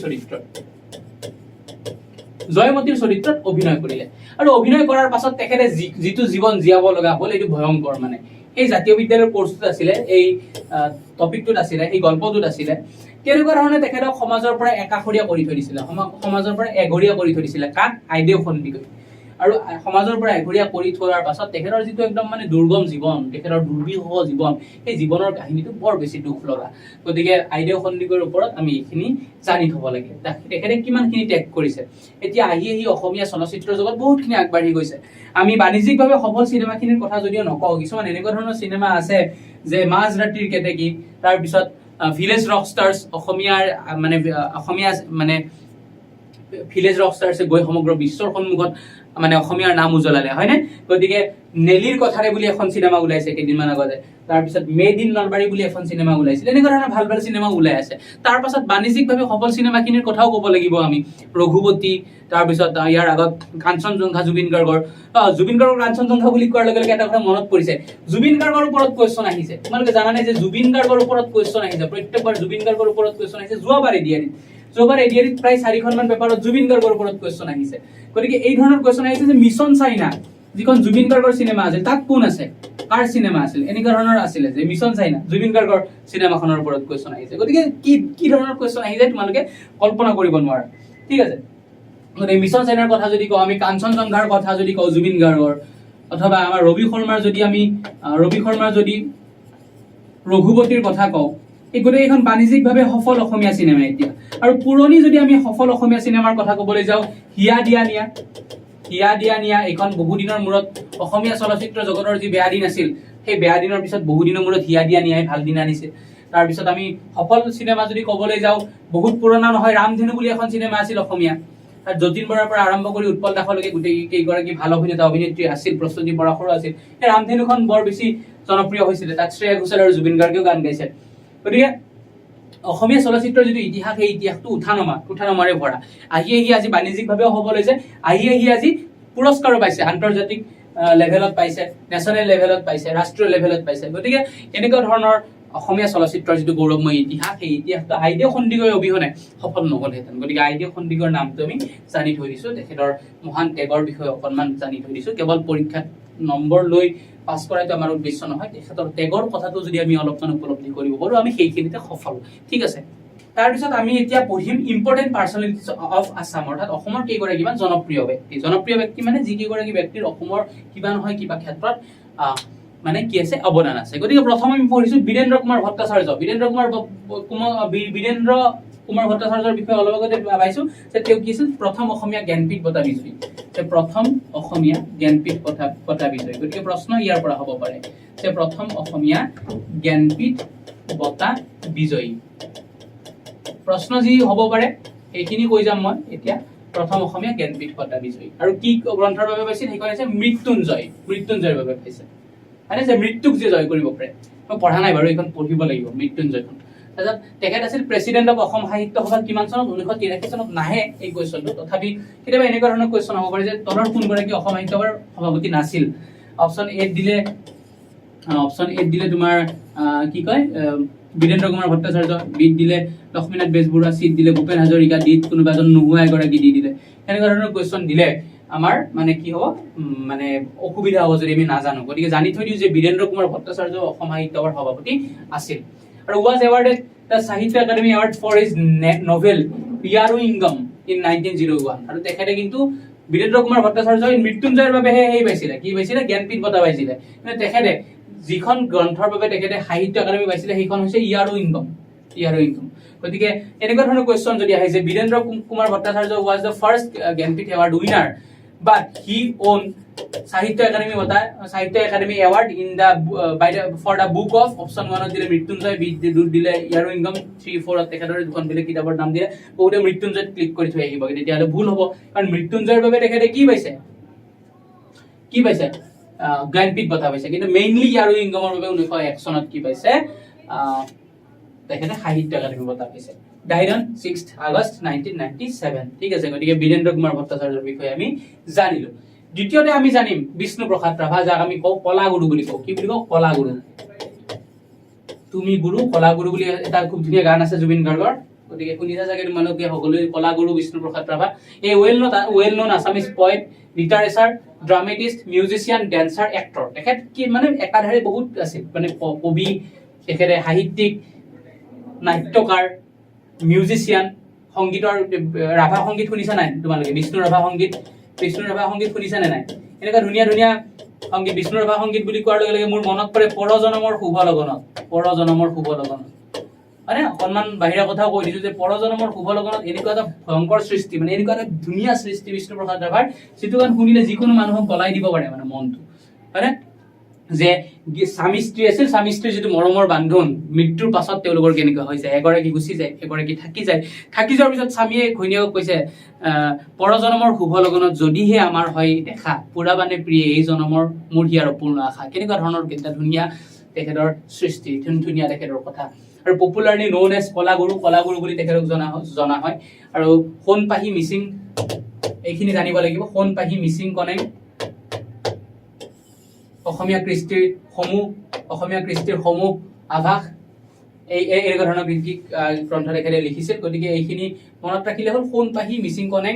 চৰিত্ৰত অভিনয় কৰিলে। আৰু অভিনয় কৰাৰ পাছত তেখেতে যিটো জীৱন জীয়াব লগা হ'ল, এইটো ভয়ংকৰ। মানে এই জাতীয় বিদ্যালয়ৰ কোৰ্চটোত আছিলে, এই টপিকটোত আছিলে, এই গল্পটোত আছিলে, কেনেকুৱা ধৰণে তেখেতক সমাজৰ পৰা একাষৰীয়া কৰি থৈ দিছিলে, সমাজৰ পৰা এঘৰীয়া কৰি থৈ দিছিলে। কাক? আইদেউ সন্দিকৈ। আৰু সমাজৰ পৰা এঘৰীয়া কৰি থোৱাৰ পাছত তেখেতৰ যিটো একদম মানে দুৰ্গম জীৱন, তেখেতৰ দুৰ্বিষহ জীৱন, সেই জীৱনৰ কাহিনীটো বৰ বেছি দুখ লগা। গতিকে আইদেউ সন্দিকৈৰ ওপৰত আমি এইখিনি জানি থব লাগে, তেখেতে কিমানখিনি ত্যাগ কৰিছে। এতিয়া আহি অসমীয়া চলচ্চিত্ৰ জগত বহুতখিনি আগবাঢ়ি গৈছে। আমি বাণিজ্যিকভাৱে সফল চিনেমাখিনিৰ কথা যদিও নকওঁ, কিছুমান এনেকুৱা ধৰণৰ চিনেমা আছে যে মাজ ৰাতিৰ কেতেকী, তাৰপিছত ভিলেজ ৰক ষ্টাৰ্ছ, অসমীয়া মানে ভিলেজ ৰক ষ্টাৰ্ছে গৈ সমগ্ৰ বিশ্বৰ সন্মুখত মানে অসমীয়াৰ নাম উজ্বলালে, হয়নে? গতিকে নেলিৰ কথাৰে বুলি এখন চিনেমা ওলাইছে কেইদিনমান আগতে, তাৰপিছত মেড ইন নলবাৰী বুলি এখন চিনেমা ওলাইছিল। এনেকুৱা ধৰণৰ ভাল ভাল চিনেমা ওলাই আছে। তাৰ পাছত বাণিজ্যিকভাৱে সফল চিনেমাখিনিৰ কথাও ক'ব লাগিব আমি। ৰঘুপতি, তাৰপিছত ইয়াৰ আগত কাঞ্চনজংঘা, জুবিন গাৰ্গৰ কাঞ্চনজংঘা বুলি কোৱাৰ লগে লগে এটা কথা মনত পৰিছে, জুবিন গাৰ্গৰ ওপৰত কুৱেশ্যন আহিছে। তোমালোকে জানা নাই যে জুবিন গাৰ্গৰ ওপৰত কুৱেশ্যন আহিছে? প্ৰত্যেকবাৰ জুবিন গাৰ্গৰ ওপৰত কুৱেশ্যন আহিছে। যোৱাবাৰ এডিআৰিত প্ৰায় 4খনমান পেপাৰত জুবিন গাৰ্গৰ ওপৰত কুৱেশ্যন আহিছে। গতিকে এই ধৰণৰ কুৱেশ্যন আহিছে যে মিছন চাইনা, যিখন জুবিন গাৰ্গৰ চিনেমা আছিল, তাত কোন আছে, কাৰ চিনেমা আছিল, এনেকুৱা ধৰণৰ আছিলে যে মিছন চাইনা, জুবিন গাৰ্গৰ চিনেমাখনৰ ওপৰত কুৱেশ্যন আহিছে। গতিকে কি ধৰণৰ কুৱেশ্যন আহিছে তোমালোকে কল্পনা কৰিব নোৱাৰা, ঠিক আছে? গতিকে মিছন চাইনাৰ কথা যদি কওঁ, আমি কাঞ্চনজংঘাৰ কথা যদি কওঁ জুবিন গাৰ্গৰ, অথবা আমাৰ ৰবি শৰ্মাৰ যদি ৰঘুপতিৰ কথা কওঁ, এই গোটেইখন বাণিজ্যিকভাৱে সফল অসমীয়া চিনেমা। এতিয়া আৰু পুৰণি যদি আমি সফল অসমীয়া চিনেমাৰ কথা ক'বলৈ যাওঁ, হিয়া দিয়া নিয়া এইখন বহুদিনৰ মূৰত অসমীয়া চলচ্চিত্ৰ জগতৰ যি বেয়া দিন আছিল, সেই বেয়া দিনৰ পিছত বহুদিনৰ মূৰত হিয়া দিয়া নিয়াই ভাল দিন আনিছে। তাৰপিছত আমি সফল চিনেমা যদি ক'বলৈ যাওঁ, বহুত পুৰণা নহয়, ৰামধেনু বুলি এখন চিনেমা আছিল অসমীয়া। তাত যতীন বৰাৰ পৰা আৰম্ভ কৰি উৎপল দাসলৈকে গোটেই কেইগৰাকী ভাল অভিনেত্ৰী আছিল, প্ৰস্তুতি পৰাশৰো আছিল। সেই ৰামধেনুখন বৰ বেছি জনপ্ৰিয় হৈছিলে, তাত শ্ৰেয়া ঘোষাল আৰু জুবিন গাৰ্গেও গান গাইছে। গতিকে অসমীয়া চলচ্চিত্ৰৰ যিটো ইতিহাস, সেই ইতিহাসটো উঠা-নমাৰে ভৰা। আহি আজি বাণিজ্যিকভাৱেও সফল হৈছে, আহি আজি পুৰস্কাৰো পাইছে, আন্তৰ্জাতিক লেভেলত পাইছে, নেশ্যনেল লেভেলত পাইছে, ৰাষ্ট্ৰীয় লেভেলত পাইছে। গতিকে এনেকুৱা ধৰণৰ অসমীয়া চলচ্চিত্ৰৰ যিটো গৌৰৱময় ইতিহাস, সেই ইতিহাসটো আইদেউ সন্দিকৈ অবিহনে সফল নহলহেঁতেন। গতিকে আইদেউ সন্দিকৈৰ নামটো আমি জানি থৈ দিছো, তেখেতৰ মহান ত্যাগৰ বিষয়ে অকণমান জানি থৈ দিছো। কেৱল পৰীক্ষাত নম্বৰ লৈ পাছ কৰাটো আমাৰ উদ্দেশ্য নহয়, তেখেতৰ ত্যাগৰ কথাটো যদি আমি অলপমান উপলব্ধি কৰিব পাৰো, আমি সেইখিনিতে সফল, ঠিক আছে? তাৰপিছত আমি এতিয়া পঢ়িম ইম্পৰ্টেণ্ট পাৰ্চনেলিটিজ অফ আছাম, অৰ্থাৎ অসমৰ কেইগৰাকীমান জনপ্ৰিয় ব্যক্তি মানে যি কেইগৰাকী ব্যক্তিৰ অসমৰ কিবা নহয় কিবা ক্ষেত্ৰত মানে কি আছে, অৱদান আছে। গতিকে প্ৰথম আমি পঢ়িছো বীৰেন্দ্ৰ কুমাৰ ভট্টাচাৰ্য। বীৰেন্দ্ৰ কুমাৰ ভট্টাচাৰ্যৰ বিষয়ে অলপ আগতে পাইছো যে তেওঁ কি আছিল, প্ৰথম অসমীয়া জ্ঞানপীঠ বঁটা বিজয়ী। প্ৰথম অসমীয়া জ্ঞানপীঠ বঁটা বিজয়ী। গতিকে প্ৰশ্ন ইয়াৰ পৰা হ'ব পাৰে যে প্ৰথম অসমীয়া জ্ঞানপীঠ বঁটা বিজয়ী। প্ৰশ্ন যি হ'ব পাৰে এইখিনি কৈ যাম মই এতিয়া। প্ৰথম অসমীয়া জ্ঞানপীঠ বঁটা বিজয়ী আৰু কি গ্ৰন্থৰ বাবে পাইছিল, সেইখন হৈছে মৃত্যুঞ্জয়ৰ বাবে পাইছে, মানে যে মৃত্যুক যে জয় কৰিব পাৰে। মই পঢ়া নাই বাৰু, এইখন পঢ়িব লাগিব, মৃত্যুঞ্জয়খন। তাৰপিছত তেখেত আছিল প্ৰেচিডেণ্ট অফ অসম সাহিত্য সভা, কিমান চনত? 1983 চনত নাহে এই কুৱেশ্যনটো, তথাপি কেতিয়াবা এনেকুৱা ধৰণৰ কুৱেশ্যন হ'ব পাৰে যে তলৰ কোনগৰাকী অসম সাহিত্য সভাৰ সভাপতি নাছিল। অপশ্যন এ দিলে তোমাৰ কি কয়, বীৰেন্দ্ৰ কুমাৰ ভট্টাচাৰ্য, বিত দিলে লক্ষ্মীনাথ বেজবৰুৱা, চিত দিলে ভূপেন হাজৰিকা, ডিত কোনোবা এজন নোহোৱা এগৰাকী দি দিলে। এনেকুৱা ধৰণৰ কুৱেশ্যন দিলে আমাৰ মানে কি হ'ব, মানে অসুবিধা হ'ব যদি আমি নাজানো। গতিকে জানি থৈ দিওঁ যে বীৰেন্দ্ৰ কুমাৰ ভট্টাচাৰ্য অসম সাহিত্য সভাৰ সভাপতি আছিল। আৰু was awarded the Sahitya Academy Award for his novel Yaru Ingam in 1901। আৰু তেখেতে কিন্তু বীৰেন্দ্ৰ কুমাৰ ভট্টাচাৰ্যই মৃত্যুঞ্জয়ৰ বাবেহে পাইছিলে, কি পাইছিলে, জ্ঞানপীঠ বঁটা পাইছিলে। কিন্তু তেখেতে যিখন গ্ৰন্থৰ বাবে তেখেতে সাহিত্য একাডেমি পাইছিলে সেইখন হৈছে ইয়াৰু ইনকম। গতিকে এনেকুৱা ধৰণৰ কুৱেশ্যন যদি আহে যে Birendra Kumar Bhattacharya was the first Jnanpith award winner but he owned Sahitya Akademi award in the for the book of, option 1 দিলে মৃত্যুঞ্জয়, বি দিলে ইয়াৰু ইনকম, 3-4 তেখেতৰ দুখন বেলেগ কিতাপৰ নাম দিলে, বহুতে মৃত্যুঞ্জয়ত ক্লিক কৰি থৈ আহিব, তেতিয়াহ'লে ভুল হ'ব। কাৰণ মৃত্যুঞ্জয়ৰ বাবে তেখেতে কি পাইছে জ্ঞানপীঠ বঁটা পাইছে, কিন্তু মেইনলি ইয়াৰু ইনকমৰ বাবে 1901 চনত কি পাইছে, তেখেতে সাহিত্য একাডেমি বঁটা পাইছে। ডাইড অন 6th August 1997, ঠিক আছে? গতিকে বীৰেন্দ্ৰ কুমাৰ ভট্টাচাৰ্যৰ বিষয়ে আমি জানিলো। দ্বিতীয়তে আমি জানিম বিষ্ণুপ্ৰসাদ ৰাভা, যাক আমি কওঁ কলাগুৰু বুলি কওঁ। কি বুলি কওঁ? কলাগুৰু। তুমি গুৰু কলাগুৰু বুলি এটা খুব ধুনীয়া গান আছে জুবিন গাৰ্গৰ, গতিকে শুনিছা চাগে তোমালোকে সকলোৱে। কলাগুৰু বিষ্ণুপ্ৰসাদ ৰাভা, এই well known Assamese poet, literature, dramatist, musician, dancer, actor. তেখেত কি মানে একাধাৰে বহুত আছিল, মানে কবি, তেখেতে সাহিত্যিক, নাট্যকাৰ, মিউজিচিয়ান, সংগীতৰ ৰাভা সংগীত শুনিছা নাই তোমালোকে? বিষ্ণু ৰাভা সংগীত, বিষ্ণু ৰাভা সংগীত শুনিছানে নাই? এনেকুৱা ধুনীয়া ধুনীয়া সংগীত। বিষ্ণু ৰাভা সংগীত বুলি কোৱাৰ লগে লগে মোৰ মনত পৰে পৰজনমৰ শুভ লগনত, পৰজনমৰ শুভ লগনত, মানে অকণমান বাহিৰা কথাও কৈ দিছো যে পৰজনমৰ শুভ লগনত এনেকুৱা এটা ভয়ংকৰ সৃষ্টি, মানে এনেকুৱা এটা ধুনীয়া সৃষ্টি বিষ্ণুপ্ৰসাদ ৰাভাৰ, যিটো গান শুনিলে যিকোনো মানুহক গলাই দিব পাৰে মানে মনটো, হয়নে? যে স্বামী স্ত্ৰী আছিল, স্বামী স্ত্ৰীৰ যিটো মৰমৰ বান্ধোন, মৃত্যুৰ পাছত তেওঁলোকৰ কেনেকুৱা হৈ যায়, এগৰাকী গুচি যায়, এগৰাকী থাকি যায়, থাকি যোৱাৰ পিছত স্বামীয়ে ঘৈণীয়েকক কৈছে পৰজনমৰ শুভ লগনত যদিহে আমাৰ হয় দেখা, পুৰাবানে প্ৰিয়ে এই জনমৰ মোৰ হিয়াৰ অপূৰ্ণ আশা। কেনেকুৱা ধৰণৰ এটা ধুনীয়া তেখেতৰ সৃষ্টি, ধুনীয়া তেখেতৰ কথা। আৰু পপুলাৰলি নন এজ কলাগুৰু, কলাগুৰু বুলি তেখেতক জনা হয়। আৰু সোণ পাহি মিচিং, এইখিনি জানিব লাগিব, সোণ পাহি মিচিং কনেং, অসমীয়া কৃষ্টিৰ সমূহ আভাস, এনেকুৱা ধৰণৰ গ্ৰন্থ তেখেতে লিখিছিল। গতিকে এইখিনি মনত ৰাখিলে হ'ল, সোণ পাহি মিচিং কনেং,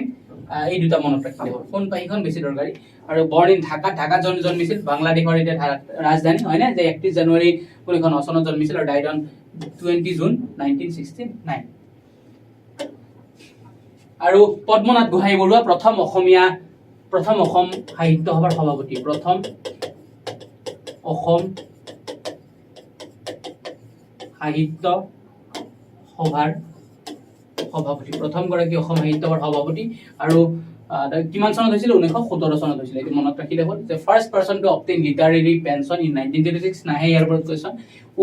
এই দুটা মনত ৰাখিলে হ'ল। সোণ পাহিখন বেছি দৰকাৰী। আৰু বৰ্ণ ইন ঢাকাত জন্মিছিল, বাংলাদেশৰ এতিয়া ৰাজধানী, হয় নে? যে 31 জানুৱাৰী 1909 চনত জন্মিছিল আৰু ডাইড অন 20 জুন 1969। আৰু পদ্মনাথ গোহাঁই বৰুৱা প্ৰথম অসম সাহিত্য সভাৰ সভাপতি, প্ৰথম অসম সাহিত্য সভাৰ সভাপতি, প্ৰথমগৰাকী অসম সাহিত্য সভাৰ সভাপতি। আৰু কিমান চনত হৈছিল? 1917 চনত হৈছিল। এইটো মনত ৰাখিলে হ'ল যে first person two obtain literary pension in 1936, নাহে ইয়াৰ ওপৰত কুৱেশ্যন।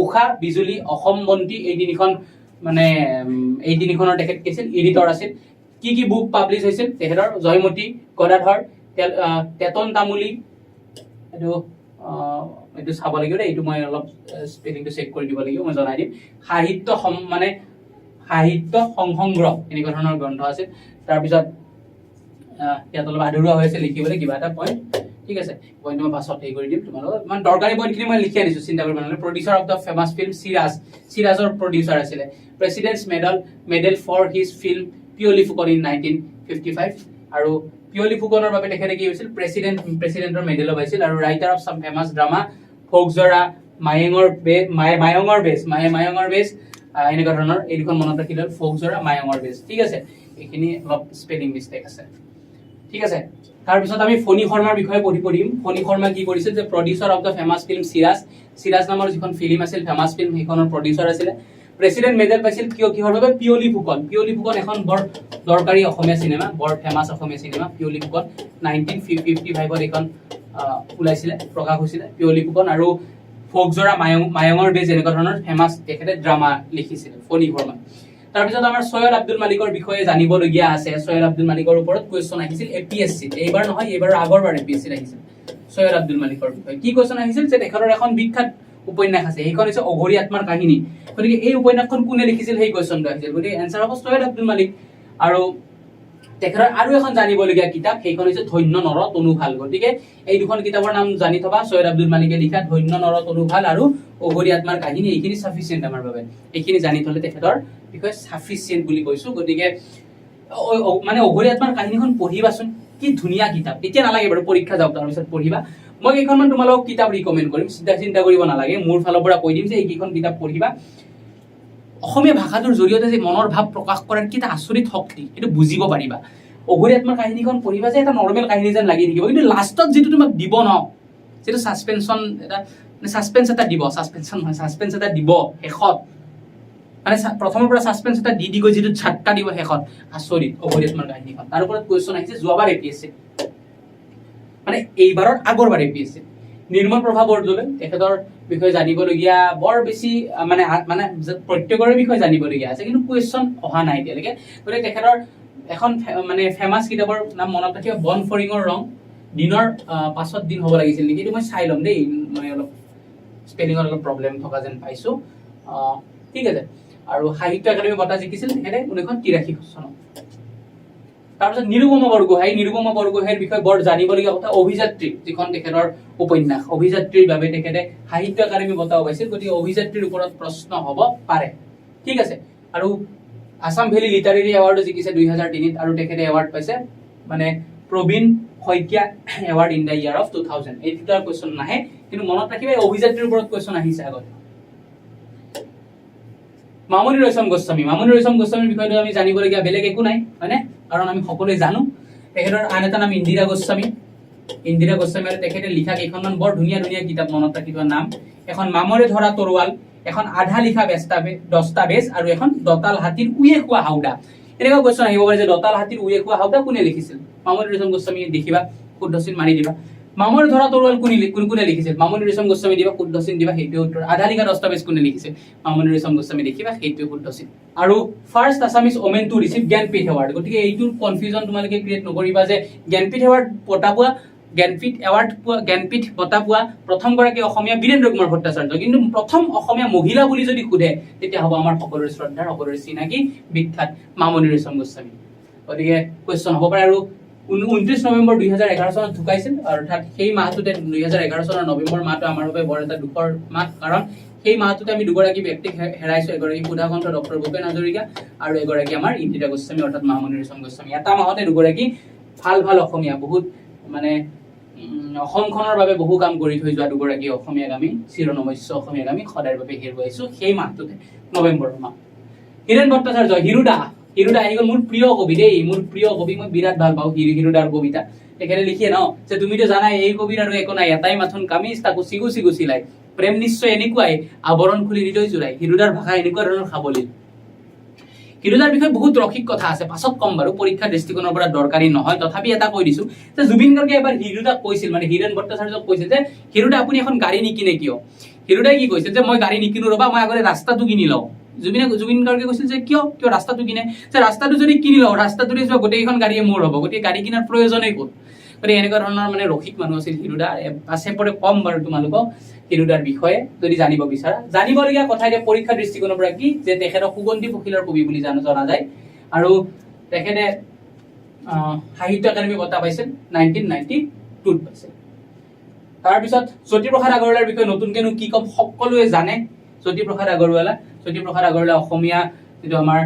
উষা, বিজুলী, অসম বন্তি, এই তিনিখনৰ তেখেত কি আছিল? এডিটৰ আছিল। কি বুক পাব্লিছ হৈছিল তেখেতৰ? জয়মতী, গদাধৰ, তেতন তামুলী, এইটো চাব লাগিব দেই, এইটো মই অলপ স্পেলিংটো চেক কৰি দিব লাগিব, মই জনাই দিম। সাহিত্য সংগ্ৰহ, এনেকুৱা ধৰণৰ গ্ৰন্থ আছিল। তাৰপিছত ইয়াত অলপ আধৰুৱা হৈ আছে লিখিবলৈ কিবা এটা পইণ্ট, ঠিক আছে? পইণ্টটো মই পাছত হেৰি কৰি দিম তোমালোকক, মানে দৰকাৰী পইণ্টখিনি মই লিখি আনিছো, চিন্তা কৰিব নালাগে। Producer of the famous film চিৰাজৰ প্ৰডিউচাৰ আছিলে। President's medal for his film Piyoli Phukan in 1955, আৰু পিয়লি ফুকনৰ বাবে তেখেতে কি হৈছিল? প্ৰেচিডেণ্টৰ মেডেলো পাইছিল। আৰু writer of some famous drama, ফৌকজৰা, মায়ঙৰ বেজ, এনেকুৱা ধৰণৰ, এই দুখন মনত ৰাখিলে, ফৌকজৰা, মায়ঙৰ বেজ, ঠিক আছে? এইখিনি অলপ স্পেলিং মিষ্টেক আছে, ঠিক আছে? তাৰপিছত আমি ফণী শৰ্মাৰ বিষয়ে পঢ়িম। ফণী শৰ্মা কি কৰিছিল? যে producer of the famous film Siraj নামৰ যিখন ফিল্ম আছিল, ফেমাছ ফিল্ম, সেইখনৰ প্ৰডিউচাৰ আছিলে। প্ৰেচিডেণ্ট মেডেল পাইছিল কিহৰ বাবে? পিয়লি ফুকন এখন বৰ দৰকাৰী অসমীয়া চিনেমা, বৰ ফেমাছ অসমীয়া চিনেমা পিয়লি ফুকন। 1955 এইখন ওলাইছিলে, প্ৰকাশ হৈছিলে পিয়লি ফুকন। আৰু ফৌকজৰা, মায়ঙৰ বেজ, এনেকুৱা ধৰণৰ ফেমাছ তেখেতে ড্ৰামা লিখিছিলে ফণী শৰ্মা। তাৰপিছত আমাৰ সৈয়দ আব্দুল মালিকৰ বিষয়ে জানিবলগীয়া আছে। সৈয়দ আব্দুল মালিকৰ ওপৰত কুৱেশ্যন আহিছিল APSC, এইবাৰ নহয়, এইবাৰ আগৰবাৰ APSC আহিছিল। সৈয়দ আব্দুল মালিকৰ বিষয়ে কি কুৱেশ্যন আহিছিল? যে তেখেতৰ এখন বিখ্যাত উপন্যাস আছে, সেইখন হৈছে অঘৰী আত্মাৰ কাহিনী। গতিকে এই উপন্যাসখন কোনে লিখিছিল সেই কুৱেশ্যনটো আহিছিল। গতিকে এনচাৰ হ'ব সৈয়দ আব্দুল মালিক। আৰু তেখেতৰ আৰু এখন জানিবলগীয়া কিতাপ, সেইখন হৈছে ধন্য নৰ তনু ভাল। গতিকে এই দুখন কিতাপৰ নাম জানি থবা, সৈয়দ আব্দুল মালিকে লিখা ধন্য নৰ তনু ভাল আৰু অঘৰী আত্মাৰ কাহিনী। এইখিনি সাফিচিয়েণ্ট আমাৰ বাবে, এইখিনি জানি থলে তেখেতৰ বিষয়ে সাফিচিয়েণ্ট বুলি কৈছো। গতিকে মানে অঘৰী আত্মাৰ কাহিনীখন পঢ়িবাচোন, কি ধুনীয়া কিতাপ। এতিয়া নালাগে বাৰু, পৰীক্ষা যাওক, তাৰপিছত পঢ়িবা। মই কেইখনমান তোমালোকক কিতাপ ৰিকমেণ্ড কৰিম, চিন্তা কৰিব নালাগে, মোৰ ফালৰ পৰা কৈ দিম যে এইকেইখন কিতাপ পঢ়িবা। অসমীয়া ভাষাটোৰ জৰিয়তে যে মনৰ ভাৱ প্ৰকাশ কৰাৰ কি এটা আচৰিত শক্তি, সেইটো বুজিব পাৰিবা। অঘৰী আত্মাৰ কাহিনীখন পঢ়িবা যে এটা নৰ্মেল কাহিনী যেন লাগি থাকিব, কিন্তু লাষ্টত যিটো তোমাক দিব ন, যিটো ছাছপেন্স এটা দিব, ছাছপেন্স এটা দিব শেষত, মানে প্ৰথমৰ পৰা ছাছপেন্স এটা দি গৈ যিটো ঝাটকা দিব শেষত, আচৰিত অঘৰী আত্মাৰ কাহিনীখন। তাৰ ওপৰত কুৱেশ্যন আহিছে যোৱাবাৰ APSC, মানে এইবাৰৰ আগৰবাৰ APSC। নিৰ্মল প্ৰভা বৰদলৈ, তেখেতৰ বিষয়ে জানিবলগীয়া বৰ বেছি মানে প্ৰত্যেকৰে বিষয়ে জানিবলগীয়া আছে, কিন্তু কুৱেশ্যন অহা নাই এতিয়ালৈকে। গতিকে তেখেতৰ এখন মানে ফেমাছ কিতাপৰ নাম মনত ৰাখিব, বন ফৰিঙৰ ৰং। দিনৰ পাছত দিন হ'ব লাগিছিল নেকি, এইটো মই চাই ল'ম দেই, মানে অলপ স্পেলিঙত অলপ প্ৰব্লেম থকা যেন পাইছো, ঠিক আছে? আৰু সাহিত্য একাডেমী বঁটা জিকিছিল তেখেতে 1983 চনত। তাৰপিছত নিৰুপমা বৰগোহাঁইৰ বিষয়ে বৰ জানিবলগীয়া কথা, অভিযাত্ৰী, যিখন তেখেতৰ উপন্যাস, অভিযাত্ৰীৰ বাবে তেখেতে সাহিত্য একাডেমী বঁটাও পাইছিল। গতিকে অভিযাত্ৰীৰ ওপৰত প্ৰশ্ন হ'ব পাৰে, ঠিক আছে? আৰু আছাম ভেলী লিটাৰেৰী এৱাৰ্ডো জিকিছে 2003, আৰু তেখেতে এৱাৰ্ড পাইছে মানে Prabin Saikia award in the year of 2000। এই দুটাৰ কুৱেশ্যন নাহে, কিন্তু মনত ৰাখিবা অভিযাত্ৰীৰ ওপৰত কুৱেশ্যন আহিছে আগতে। মামণি ৰয়ছম গোস্বামীৰ বিষয়টো আমি জানিবলগীয়া বেলেগ একো নাই, হয়নে? কাৰণ আমি সকলোৱে জানো তেখেতৰ আন এটা নাম ইন্দিৰা গোস্বামী। ইন্দিৰা গোস্বামী আৰু তেখেতে লিখা কেইখনমান বৰ ধুনীয়া ধুনীয়া কিতাপ মনত ৰাখিব নাম, এখন মামৰে ধৰা তৰোৱাল, এখন আধা লিখা দস্তাবেজ আৰু এখন দঁতাল হাতীৰ উয়ে খোৱা হাওদা। এনেকুৱা কোৱেশ্চন আহিব পাৰে যে দঁতাল হাতীৰ উয়ে খোৱা হাওদা কোনে লিখিছিল? মামনি ৰয়ছম গোস্বামী দেখিবা, শুদ্ধ চিন মাৰি দিবা। মামৰে ধৰা তৰোৱাল কোনে লিখিছিল? মামনি ৰয়ছম গোস্বামী দিবা, শুদ্ধ চিন দিবা, সেইটোৱে উত্তৰ। আধা লিখা দস্তাবেজ কোনে লিখিছিল? মামনি ৰয়ছম গোস্বামী দেখিবা, সেইটোৱে শুদ্ধ চিন। আৰু first Assamese women to receive Jnanpith award, গতিকে এইটোৰ কনফিউজন তোমালোকে ক্ৰিয়েট নকৰিবা যে জ্ঞানপীঠ এৱাৰ্ড বঁটা পোৱা প্ৰথম গৰাকী অসমীয়া বীৰেন্দ্ৰ কুমাৰ ভট্টাচাৰ্য, কিন্তু প্ৰথম অসমীয়া মহিলা বুলি যদি সোধে তেতিয়া হ'ব আমাৰ সকলোৰে শ্ৰদ্ধাৰ, সকলোৰে চিনাকি বিখ্যাত মামনি ৰয়ছম গোস্বামী। গতিকে কুৱেশ্চন হ'ব পাৰে। আৰু 29 নৱেম্বৰ 2011 চনত ঢুকাইছিল, অৰ্থাৎ সেই মাহটোতে 2011 চনৰ নৱেম্বৰ মাহটো আমাৰ বাবে বৰ এটা দুখৰ মাহ, কাৰণ সেই মাহটোতে আমি দুগৰাকী ব্যক্তিক হেৰাইছো, এগৰাকী সুধাকণ্ঠ ডক্টৰ ভূপেন হাজৰিকা আৰু এগৰাকী আমাৰ ইন্দিৰা গোস্বামী অৰ্থাৎ মামনি ৰয়ছম গোস্বামী। এটা মাহতে দুগৰাকী ভাল অসমীয়া, বহুত মানে অসমখনৰ বাবে বহু কাম কৰি থৈ যোৱা দুগৰাকী অসমীয়াক আমি চিৰনমস্য অসমীয়াক আমি সদায়ৰ বাবে হেৰুৱাইছো সেই মাহটোতে, নৱেম্বৰৰ মাহ। হীৰেন ভট্টাচাৰ্য, হিৰুদা আহি গ'ল, মোৰ প্ৰিয় কবি দেই, মোৰ প্ৰিয় কবি, মই বিৰাট ভাল পাওঁ হিৰুদাৰ কবিতা। তেখেতে লিখে ন যে তুমিতো জানাই এই কবিৰ আৰু একো নাই, এটাই মাথোন কামিজ তাকো চিগু চিলাই, প্ৰেম নিশ্চয় এনেকুৱাই আৱৰণ খুলি হৃদয় জোৰাই। হিৰুদাৰ ভাষা এনেকুৱা ধৰণৰ সাৱলীল। হিৰুদাৰ বিষয়ে বহুত ৰসিক কথা আছে, পাছত কম বাৰু, পৰীক্ষাৰ দৃষ্টিকোণৰ পৰা দৰকাৰী নহয়, তথাপি এটা কৈ দিছো যে জুবিন গাৰ্গে এবাৰ হিৰুদাক কৈছিল, মানে হীৰেন ভট্টাচাৰ্যক কৈছিল যে হিৰুদা আপুনি এখন গাড়ী নিকিনে কিয়? হিৰুদাই কি কৈছিল যে মই গাড়ী নিকিনো ৰবা, মই আগতে ৰাস্তাটো কিনি লওঁ। জুবিন গাৰ্গে কৈছিল যে কিয় ৰাস্তাটো কিনে? যে ৰাস্তাটো যদি কিনি লওঁ, ৰাস্তাটো যোৱা গোটেইখন গাড়ীয়ে মোৰ হ'ব, গতিকে গাড়ী কিনাৰ প্ৰয়োজনেই ক'ত? গতিকে এনেকুৱা ধৰণৰ মানে ৰসিক মানুহ আছিল হিৰুদা। আছে পৰে কম বাৰু তোমালোকক হিৰুদাৰ বিষয়ে যদি জানিব বিচাৰা। জানিবলগীয়া কথা এতিয়া পৰীক্ষাৰ দৃষ্টিকোণৰ পৰা কি, যে তেখেতক সুগন্ধি পখিলাৰ কবি বুলি জনা যায়, আৰু তেখেতে সাহিত্য একাডেমী বঁটা পাইছিল 1992 পাইছিল। তাৰপিছত জ্যোতিপ্ৰসাদ আগৰৱালাৰ বিষয়ে নতুনকেনো কি কম, সকলোৱে জানে। জ্যোতিপ্ৰসাদ আগৰৱালা অসমীয়া যিটো আমাৰ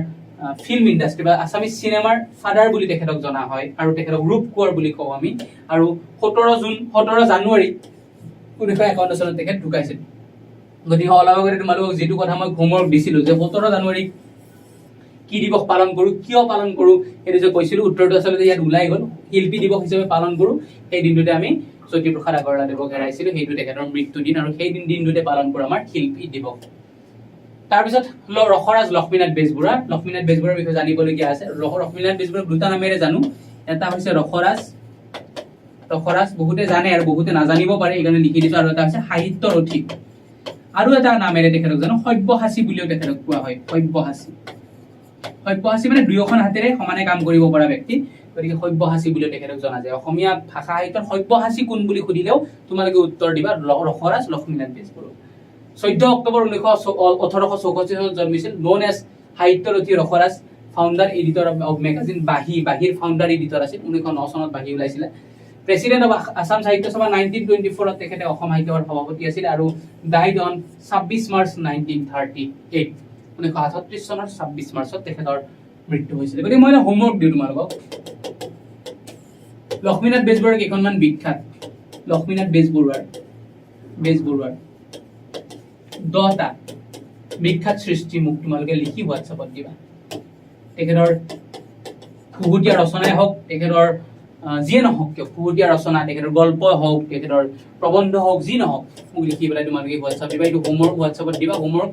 ফিল্ম ইণ্ডাষ্ট্ৰি বা আছামিজ চিনেমাৰ ফাদাৰ বুলি তেখেতক জনা হয়, আৰু তেখেতক ৰূপ কোঁৱৰ বুলি কওঁ আমি। আৰু 17 জানুৱাৰী 1951 চনত তেখেত ঢুকাইছিল। গতিকে অলপ আগতে তোমালোকক যিটো কথা মই হোমৱৰ্ক দিছিলো যে 17 জানুৱাৰী কি দিৱস পালন কৰো, কিয় পালন কৰো, সেইটো যে কৈছিলো, উত্তৰটো আচলতে ইয়াত ওলাই গ'ল। শিল্পী দিৱস হিচাপে পালন কৰো, সেই দিনটোতে আমি জ্যোতিপ্ৰসাদ আগৰৱালাদেৱক হেৰাইছিলো, সেইটো তেখেতৰ মৃত্যু দিন, আৰু সেই দিনটোতে পালন কৰো আমাৰ শিল্পী দিৱস। তাৰপিছত ৰসৰাজ লক্ষ্মীনাথ বেজবৰুৱাৰ বিষয়ে জানিবলগীয়া আছে। লক্ষ্মীনাথ বেজবৰুৱাক দুটা নামেৰে জানো, এটা হৈছে ৰসৰাজ, বহুতে জানে আৰু বহুতে নাজানিব পাৰে, সেইকাৰণে লিখি দিছো, আৰু এটা হৈছে সাহিত্য ৰথিক, আৰু এটা নামেৰে তেখেতক জানো সব্যসাচী বুলিও তেখেতক কোৱা হয়। সব্যসাচী মানে দুয়োখন হাতেৰে সমানে কাম কৰিব পৰা ব্যক্তি, গতিকে সব্যসাচী বুলিও তেখেতক জনা যায়। অসমীয়া ভাষা সাহিত্যৰ সব্যসাচী কোন বুলি সুধিলেও তোমালোকে উত্তৰ দিবা ৰসৰাজ লক্ষ্মীনাথ বেজবৰুৱা। 14 অক্টোবৰ 1864 চনত জন্মিছিল, নন এজ সাহিত্যৰথী ৰসৰাজ, ফাউণ্ডাৰ এডিটৰ অফ মেগাজিন বাঁহীৰ ফাউণ্ডাৰ এডিটৰ আছিল। 1909 চনত বাঁহী ওলাইছিলে। প্ৰেচিডেণ্ট অফ আছাম সাহিত্য সভা 1924 তেখেতে অসম সাহিত্য সভাৰ সভাপতি আছিল, আৰু ডাইড অন 26 মাৰ্চ 1938, 1938 চনৰ 26 মাৰ্চত তেখেতৰ মৃত্যু হৈছিল। গতিকে মই হোমৱৰ্ক দিওঁ তোমালোকক। লক্ষ্মীনাথ বেজবৰুৱাৰ কেইখনমান বিখ্যাত, লক্ষ্মীনাথ বেজবৰুৱাৰ 10টা বিখ্যাত সৃষ্টি মোক তোমালোকে লিখি হোৱাটছএপত দিবা। তেখেতৰ খুহুতীয়া ৰচনাই হওক, তেখেতৰ যিয়ে নহওক কিয়, খুহুতীয়া ৰচনা, তেখেতৰ গল্প হওক, তেখেতৰ প্ৰবন্ধ হওক, যি নহওক, মোক লিখি পেলাই তোমালোকে হোৱাটছএপ দিবা। এইটো হোমৱৰ্ক হোৱাটছএপত দিবা। হোমৱৰ্ক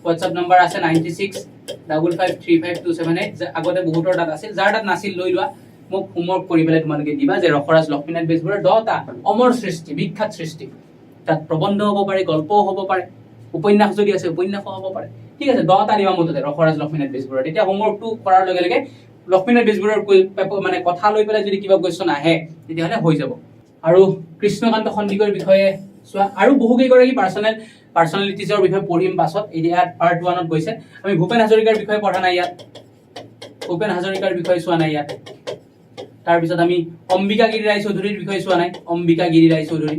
হোৱাটছএপ নম্বৰ আছে 96555278। আগতে বহুতৰ তাত আছিল, যাৰ তাত নাছিল লৈ লোৱা, মোক হোমৱৰ্ক কৰি পেলাই তোমালোকে দিবা যে ৰসৰাজ লক্ষ্মীনাথ বেজবৰুৱাৰ 10টা অমৰ সৃষ্টি, বিখ্যাত সৃষ্টি, তাত প্ৰবন্ধ হ'ব পাৰে, গল্পও হ'ব পাৰে, উপন্যাস যদি আছে উপন্যাসও হ'ব পাৰে, ঠিক আছে। 10টা দিবা মুঠতে ৰসৰাজ লক্ষ্মীনাথ বেজবৰুৱাৰ। তেতিয়া হোমৱৰ্কটো কৰাৰ লগে লগে লক্ষ্মীনাথ বেজবৰুৱাৰ মানে কথা লৈ পেলাই যদি কিবা কুৱেশ্যন আহে তেতিয়াহ'লে হৈ যাব। আৰু কৃষ্ণকান্ত সন্দিকৈৰ বিষয়ে চোৱা, আৰু বহু কেইগৰাকী পাৰ্চনেলিটিজৰ বিষয়ে পঢ়িম পাছত। ইয়াত পাৰ্ট 1ত গৈছে। আমি ভূপেন হাজৰিকাৰ বিষয়ে পঢ়া নাই ইয়াত, ভূপেন হাজৰিকাৰ বিষয়ে চোৱা নাই ইয়াত। তাৰপিছত আমি অম্বিকা গিৰি ৰায়চৌধুৰীৰ বিষয়ে চোৱা নাই, অম্বিকা গিৰি ৰায়চৌধুৰী।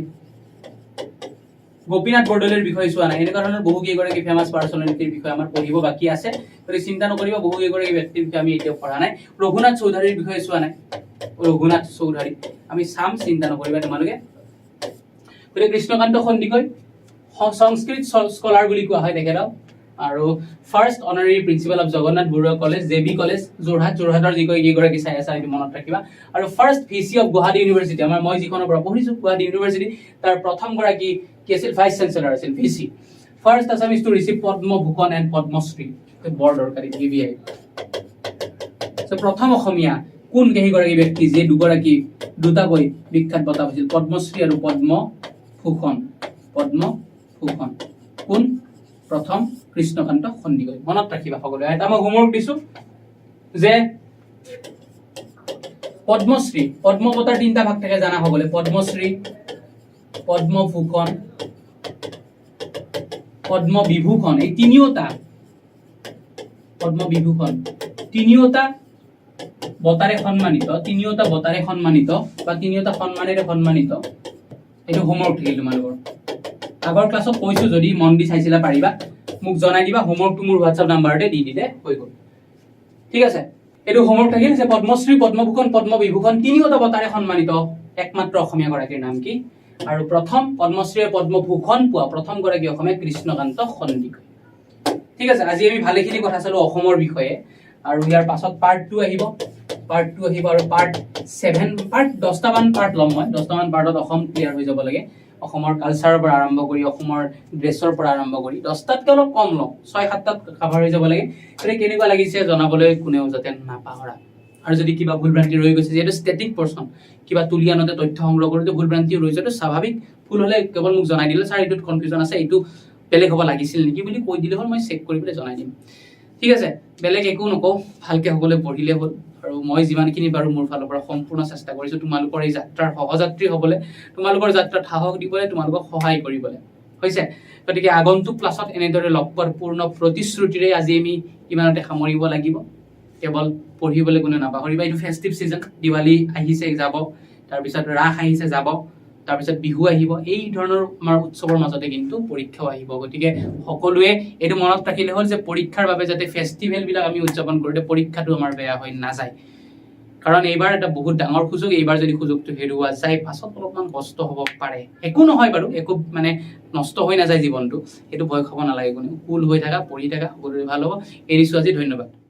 গোপীনাথ বৰদলৈৰ বিষয়ে চোৱা নাই। এনেকুৱা ধৰণৰ বহু কেইগৰাকী ফেমাছ পাৰ্চনেলিটিৰ বিষয়ে আমাৰ পঢ়িব বাকী আছে, গতিকে চিন্তা নকৰিবা, বহু কেইগৰাকী ব্যক্তিৰ বিষয়ে আমি এতিয়াও পঢ়া নাই। ৰঘুনাথ চৌধুৰীৰ বিষয়ে চোৱা নাই, ৰঘুনাথ চৌধুৰী আমি চাম, চিন্তা নকৰিবা তোমালোকে। গতিকে কৃষ্ণকান্ত সন্দিকৈ সংস্কৃত স্কলাৰ বুলি কোৱা হয় তেখেতক। আৰু first honorary principal of Jagannath Barooah college JB college যোৰহাটৰ যিগৰাকী চাই আছা এইটো মনত ৰাখিবা আৰু first VC of Guwahati university আমাৰ মই যিখনৰ পৰা পঢ়িছো গুৱাহাটী ইউনিভাৰ্চিটি তাৰ প্ৰথম গৰাকী কি আছিল ভাইচ চেঞ্চেলৰ আছিল ভিচি first Assamese two receive Padma Bhushan and Padmashri বৰ দৰকাৰী VVI প্ৰথম অসমীয়া কোন কেইগৰাকী ব্যক্তি যে দুটাকৈ বিখ্যাত বঁটা পাইছিল পদ্মশ্ৰী আৰু পদ্মভূষণ কোন প্ৰথম কৃষ্ণকান্ত সন্দিকৈ মনত ৰাখিবা সকলোৱে এটা মই হোমৱৰ্ক দিছো যে পদ্মশ্ৰী পদ্ম বঁটাৰ তিনিটা ভাগ থাকে জানা হ'বলে পদ্মশ্ৰী পদ্মভূষণ পদ্মবিভূষণ এই তিনিওটা পদ্মবিভূষণ তিনিওটা বঁটাৰে সন্মানিত বা তিনিওটা সন্মানেৰে সন্মানিত এইটো হোমৱৰ্ক থাকিল তোমালোকৰ আগৰ ক্লাছত কৈছো যদি মন দি চাইছিলা পাৰিবা মোক জনাই দিবা হোমৱৰ্কটো মোৰ WhatsApp নাম্বাৰতে দি দিলে হৈ গ'ল ঠিক আছে এইটো হোমৱৰ্ক থাকিল যে পদ্মশ্ৰী পদ্মভূষণ পদ্মবিভূষণ তিনিওটা বঁটাৰে সন্মানিত একমাত্ৰ অসমীয়া গৰাকীৰ নাম কি আৰু প্ৰথম পদ্মশ্ৰী আৰু পদ্মভূষণ পোৱা প্ৰথম গৰাকী অসমীয়া কৃষ্ণকান্ত সন্দিকৈ ঠিক আছে আজি আমি ভালেখিনি কথা চালো অসমৰ বিষয়ে আৰু ইয়াৰ পাছত পাৰ্ট 2 আহিব আৰু পাৰ্ট 7 পাৰ্ট 10টামান পাৰ্ট ল'ম মই 10টামান পাৰ্টত অসম ক্লিয়াৰ হৈ যাব লাগে অসমৰ কালচাৰৰ পৰা আৰম্ভ কৰি অসমৰ ড্ৰেছৰ পৰা আৰম্ভ কৰি 10টাতকৈ অলপ কম লওঁ 6-7টাত কভাৰ হৈ যাব লাগে গতিকে কেনেকুৱা লাগিছে জনাবলৈ কোনেও যাতে নাপাহৰা আৰু যদি কিবা ভুল ভ্ৰান্তি ৰৈ গৈছে যিহেতু ষ্টেটিক পৰ্চন কিবা তুলি আনোতে তথ্য সংগ্ৰহ কৰোঁতে ভুল ভ্ৰান্তি ৰৈ যোৱাটো স্বাভাৱিক ভুল হ'লে কেৱল মোক জনাই দিলে ছাৰ এইটোত কনফিউজন আছে এইটো বেলেগ হ'ব লাগিছিল নেকি বুলি কৈ দিলে হ'ল মই চেক কৰি পেলাই জনাই দিম ঠিক আছে বেলেগ একো নকওঁ ভালকৈ সকলোৱে পঢ়িলে হ'ল আৰু মই যিমানখিনি বাৰু মোৰ ফালৰ পৰা সম্পূৰ্ণ চেষ্টা কৰিছোঁ তোমালোকৰ এই যাত্ৰাৰ সহযাত্ৰী হ'বলৈ তোমালোকৰ যাত্ৰাত সাহস দিবলৈ তোমালোকক সহায় কৰিবলৈ হৈছে গতিকে আগন্তুক ক্লাছত এনেদৰে লগ পোৱাৰ পূৰ্ণ প্ৰতিশ্ৰুতিৰে আজি আমি ইমানতে সামৰিব লাগিব কেৱল পঢ়িবলৈ কোনো নাপাহৰিবা এইটো ফেষ্টিভ ছিজন দিৱালী আহিছে যাব তাৰপিছত ৰাস আহিছে যাব তাৰপিছত বিহু আহিব এই ধৰণৰ আমাৰ উৎসৱৰ মাজতে কিন্তু পৰীক্ষাও আহিব গতিকে সকলোৱে এইটো মনত ৰাখিলে হ'ল যে পৰীক্ষাৰ বাবে যাতে ফেষ্টিভেলবিলাক আমি উদযাপন কৰোঁতে পৰীক্ষাটো আমাৰ বেয়া হৈ নাযায় কাৰণ এইবাৰ এটা বহুত ডাঙৰ সুযোগ এইবাৰ যদি সুযোগটো হেৰুওৱা যায় পাছত অলপমান কষ্ট হ'ব পাৰে একো নহয় বাৰু একো মানে নষ্ট হৈ নাযায় জীৱনটো সেইটো ভয় খাব নালাগে কোনো কুল হৈ থাকা পঢ়ি থাকা সকলোৰে ভাল হ'ব এৰিছোঁ আজি ধন্যবাদ